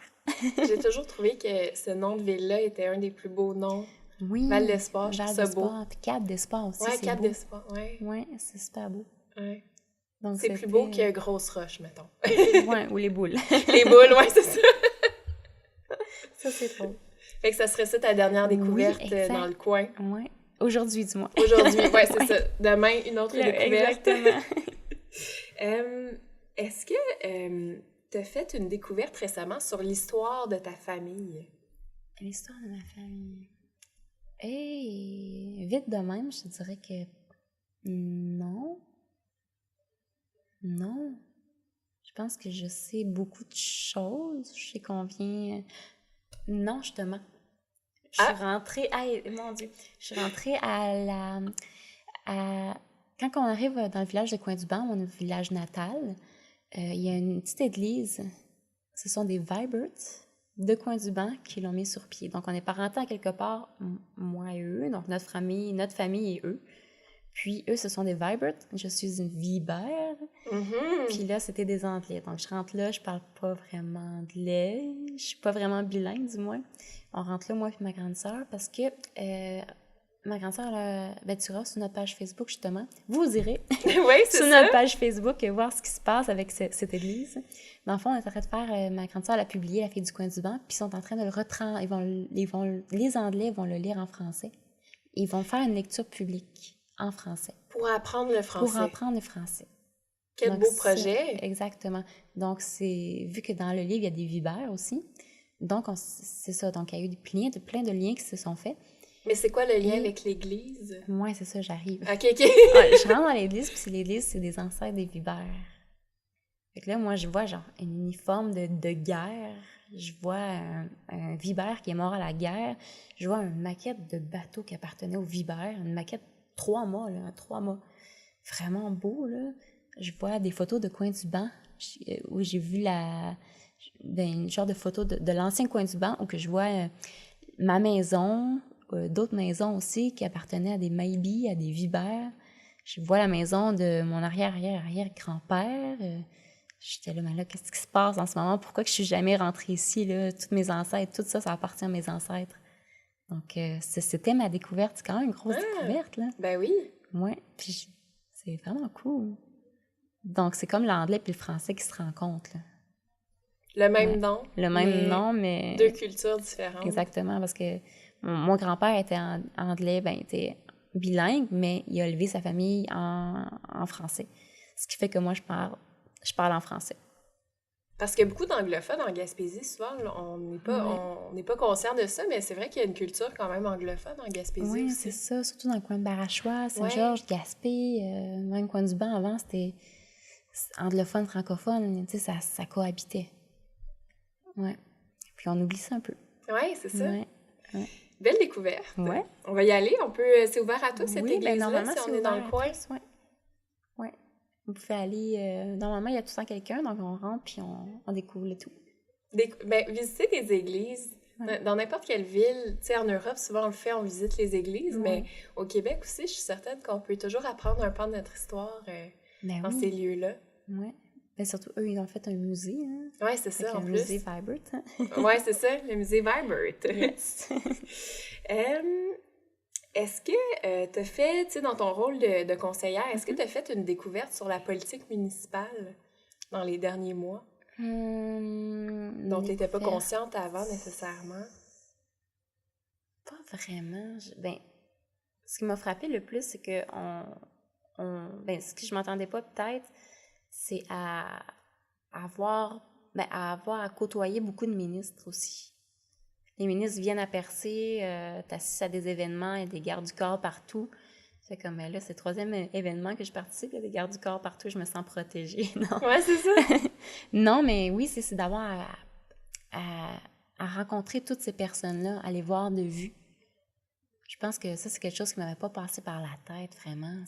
J'ai toujours trouvé que ce nom de ville-là était un des plus beaux noms. Oui, Val d'Espoir, je trouve Val ça beau. d'Espoir, puis Cap d'Espoir aussi, Ouais, c'est Cap beau. d'Espoir, ouais. Ouais, c'est super beau. Ouais. Donc, C'est plus beau que Grosse Roche, mettons. Ouais, ou les boules. Les boules, ouais, c'est ça. Ça, c'est beau. Fait que ça serait ça ta dernière découverte dans le coin. Ouais. Aujourd'hui, dis-moi. Aujourd'hui, ouais, c'est ça. Demain, une autre découverte. Exactement. Est-ce que tu as fait une découverte récemment sur l'histoire de ta famille? L'histoire de ma famille. Hey, vite de même, je te dirais que non. Non. Je pense que je sais beaucoup de choses. Je sais qu'on vient... Non, justement. Je suis rentrée... Hey, mon Dieu! Je suis rentrée Quand on arrive dans le village de Coin-du-Banc, mon village natal, il y a une petite église. Ce sont des Vibert de Coin-du-Banc qui l'ont mis sur pied. Donc, on est parentés à quelque part, moi et eux, donc notre famille et eux. Puis, eux, ce sont des Vibert. Je suis une Vibert. Mm-hmm. Puis là, c'était des Anglais. Donc, je rentre là, je parle pas vraiment anglais. Je suis pas vraiment bilingue, du moins. On rentre là, moi et ma grande sœur, parce que ma grande sœur, tu iras sur notre page Facebook, justement. Vous irez oui, c'est sur ça. notre page Facebook et voir ce qui se passe avec cette église. Dans le fond, on est en train de faire... ma grande sœur l'a publié, La fille du coin du banc, puis ils sont en train de le retranscrire. Les Anglais vont le lire en français. Ils vont faire une lecture publique en français. Pour apprendre le français. Pour apprendre le français. Quel beau projet! Exactement. Donc, vu que dans le livre, il y a des vibères aussi. Donc, c'est ça. Donc, il y a eu plein de liens qui se sont faits. Mais c'est quoi le lien avec l'église? Moi, c'est ça, j'arrive. OK. Je rentre dans l'église, puis l'église, c'est des ancêtres des vibères. Fait que là, moi, je vois genre un uniforme de guerre. Je vois un vibère qui est mort à la guerre. Je vois une maquette de bateau qui appartenait aux vibères. Une maquette 3 mois, là. 3 mois. Vraiment beau, là. Je vois des photos de coin du banc où j'ai vu une genre de photo de l'ancien coin du banc où que je vois ma maison, d'autres maisons aussi qui appartenaient à des Maybe, à des vibères. Je vois la maison de mon arrière-grand-père. J'étais là, mais là, qu'est-ce qui se passe en ce moment? Pourquoi que je suis jamais rentrée ici, là? Toutes mes ancêtres, tout ça, ça appartient à mes ancêtres. Donc, c'était ma découverte. C'est quand même une grosse découverte, là. Ben oui. Ouais, puis c'est vraiment cool. Donc, c'est comme l'anglais puis le français qui se rencontrent, là. Le même nom. Le même nom, mais... Deux cultures différentes. Exactement, parce que mon grand-père était anglais, il était bilingue, mais il a élevé sa famille en français. Ce qui fait que moi, je parle en français. Parce qu'il y a beaucoup d'anglophones en Gaspésie, souvent, là, on n'est pas conscient de ça, mais c'est vrai qu'il y a une culture quand même anglophone en Gaspésie aussi. Oui, c'est ça, surtout dans le coin de Barachois, Saint-Georges, Gaspé, même coin du banc avant, c'était anglophone, francophone, tu sais, ça cohabitait. Ouais. Puis on oublie ça un peu. Oui, c'est ça. Ouais. Belle découverte. Ouais. On va y aller, c'est ouvert à tous cette église-là, si on est dans le coin. Ouais. Vous pouvez aller... normalement, il y a tout le temps quelqu'un, donc on rentre puis on découvre le tout. Visiter des églises, dans n'importe quelle ville, tu sais, en Europe, souvent on le fait, on visite les églises, mais au Québec aussi, je suis certaine qu'on peut toujours apprendre un pan de notre histoire dans ces lieux-là. Oui. Mais surtout, eux, ils ont fait un musée. Hein? Oui, c'est ça, en plus. Le musée Vibert. Hein? Oui, c'est ça, le musée Vibert. Yes. Est-ce que tu as fait, tu sais, dans ton rôle de conseillère, est-ce que tu as fait une découverte sur la politique municipale dans les derniers mois? Donc, tu n'étais pas consciente avant, nécessairement? Pas vraiment. Ce qui m'a frappé le plus, c'est que ce que je m'attendais pas peut-être, c'est à avoir à côtoyer beaucoup de ministres aussi. Les ministres viennent à Percé, t'assistes à des événements, il y a des gardes du corps partout. C'est comme, là, c'est le 3e événement que je participe, il y a des gardes du corps partout, je me sens protégée. Non. Ouais, c'est ça. Non, mais oui, c'est d'avoir à rencontrer toutes ces personnes-là, à les voir de vue. Je pense que ça, c'est quelque chose qui ne m'avait pas passé par la tête, vraiment.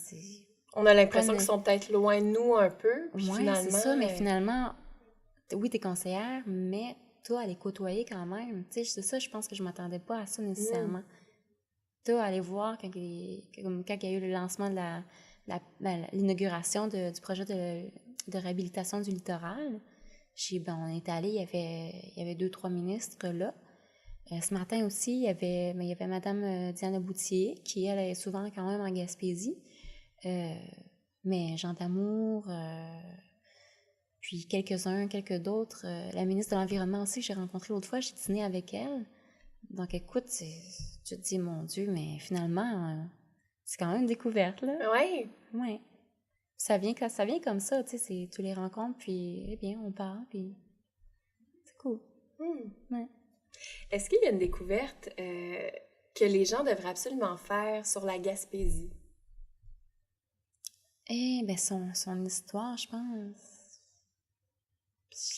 On a l'impression qu'ils sont peut-être loin de nous un peu, puis finalement... Oui, c'est ça, mais finalement, oui, t'es conseillère, mais toi, à les côtoyer quand même. Tu sais, c'est ça, je pense que je m'attendais pas à ça nécessairement. Toi, à aller voir quand il y a eu le lancement de l'inauguration du projet de réhabilitation du littoral, on est allé, il y avait 2-3 ministres là. Ce matin aussi, il y avait Mme Diane Boutier, qui, elle, est souvent quand même en Gaspésie. Mais Jean Damour, puis quelques d'autres. La ministre de l'Environnement aussi, que j'ai rencontrée l'autre fois, j'ai dîné avec elle. Donc, écoute, tu te dis, mon Dieu, mais finalement, c'est quand même une découverte, là. Oui. Oui. Ça vient comme ça, tu sais, tu les rencontres, puis, eh bien, on parle, puis c'est cool. Ouais. Est-ce qu'il y a une découverte que les gens devraient absolument faire sur la Gaspésie? Bien, son histoire, je pense.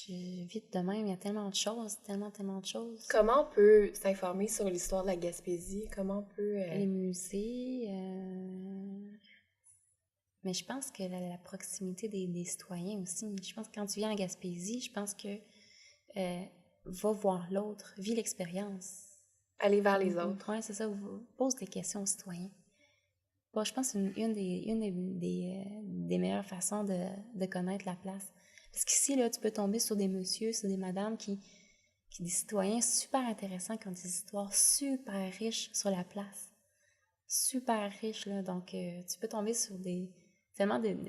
Vite de même, il y a tellement de choses, tellement de choses. Comment on peut s'informer sur l'histoire de la Gaspésie? Comment on peut... Les musées... Mais je pense que la proximité des citoyens aussi. Je pense que quand tu viens en Gaspésie, je pense que va voir l'autre, vis l'expérience. Aller vers les autres. Oui, c'est ça. Pose des questions aux citoyens. Bon, je pense que c'est une des meilleures façons de connaître la place. Parce qu'ici, là, tu peux tomber sur des messieurs, sur des madames des citoyens super intéressants, qui ont des histoires super riches sur la place. Super riches, là. Donc, tu peux tomber sur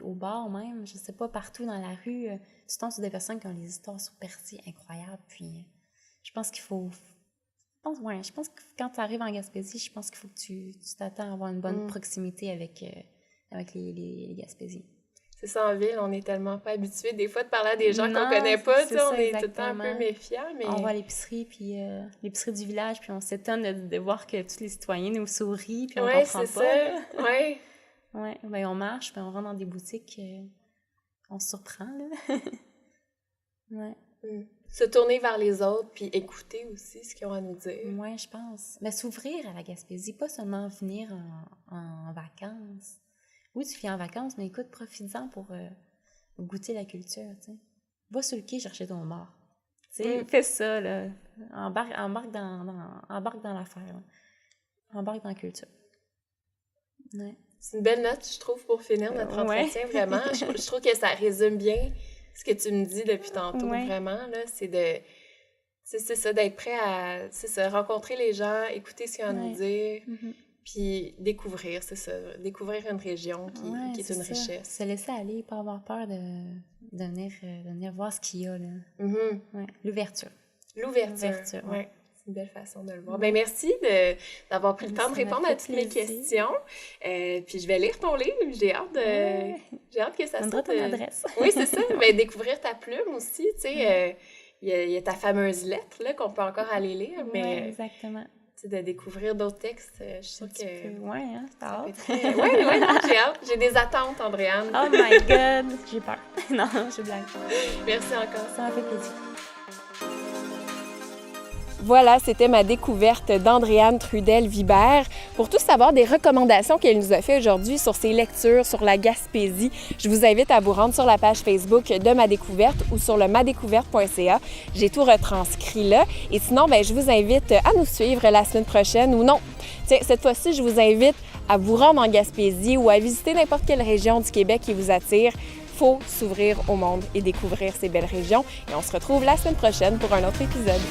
au bar même, je sais pas, partout dans la rue, tu tombes sur des personnes qui ont des histoires sur Percé incroyables. Puis, je pense qu'il faut... Je pense que quand tu arrives en Gaspésie, je pense qu'il faut que tu t'attends à avoir une bonne proximité avec les Gaspésiens. C'est ça, en ville, on est tellement pas habitués des fois de parler à des gens qu'on connaît pas, on est tout le temps un peu méfiants. Mais... On va à l'épicerie, puis l'épicerie du village, puis on s'étonne de voir que tous les citoyens nous sourient, puis on comprend pas. Ça. Oui, ouais, ben on marche, puis on rentre dans des boutiques, on se surprend, là. Ouais. Se tourner vers les autres, puis écouter aussi ce qu'ils ont à nous dire. Oui, je pense. Mais s'ouvrir à la Gaspésie, pas seulement venir en vacances. Oui, tu viens en vacances, mais écoute, profites-en pour goûter la culture, tu sais. Va sur le quai chercher ton bar. Tu sais, fais ça, là. Embarque dans l'affaire, là. Embarque dans la culture. Ouais. C'est une belle note, je trouve, pour finir notre entretien, vraiment. Je trouve que ça résume bien ce que tu me dis depuis tantôt, vraiment, là. C'est ça, d'être prêt à rencontrer les gens, écouter ce qu'ils ont à nous dire. Puis découvrir, c'est ça. Découvrir une région qui est une richesse. Se laisser aller, pas avoir peur de venir voir ce qu'il y a, là. Ouais. L'ouverture, oui. C'est une belle façon de le voir. Ben merci d'avoir pris le temps de répondre à toutes mes questions. Puis je vais lire ton livre. J'ai hâte que ça sorte. On ton adresse. Oui, c'est ça. Ben, découvrir ta plume aussi, tu sais. Il y a ta fameuse lettre, là, qu'on peut encore aller lire. Oui, exactement. De découvrir d'autres textes, je suis sûre que... Oui, hein, t'as hâte. Oui, j'ai hâte. J'ai des attentes, Andréane. Oh my God! J'ai peur. Non, je blague. Merci encore. Ça m'a fait plaisir. Voilà, c'était ma découverte d'Andréane Trudel-Vibert. Pour tout savoir des recommandations qu'elle nous a fait aujourd'hui sur ses lectures sur la Gaspésie, je vous invite à vous rendre sur la page Facebook de Ma Découverte ou sur le madécouverte.ca. J'ai tout retranscrit là. Et sinon, je vous invite à nous suivre la semaine prochaine ou non. Tiens, cette fois-ci, je vous invite à vous rendre en Gaspésie ou à visiter n'importe quelle région du Québec qui vous attire. Il faut s'ouvrir au monde et découvrir ces belles régions. Et on se retrouve la semaine prochaine pour un autre épisode.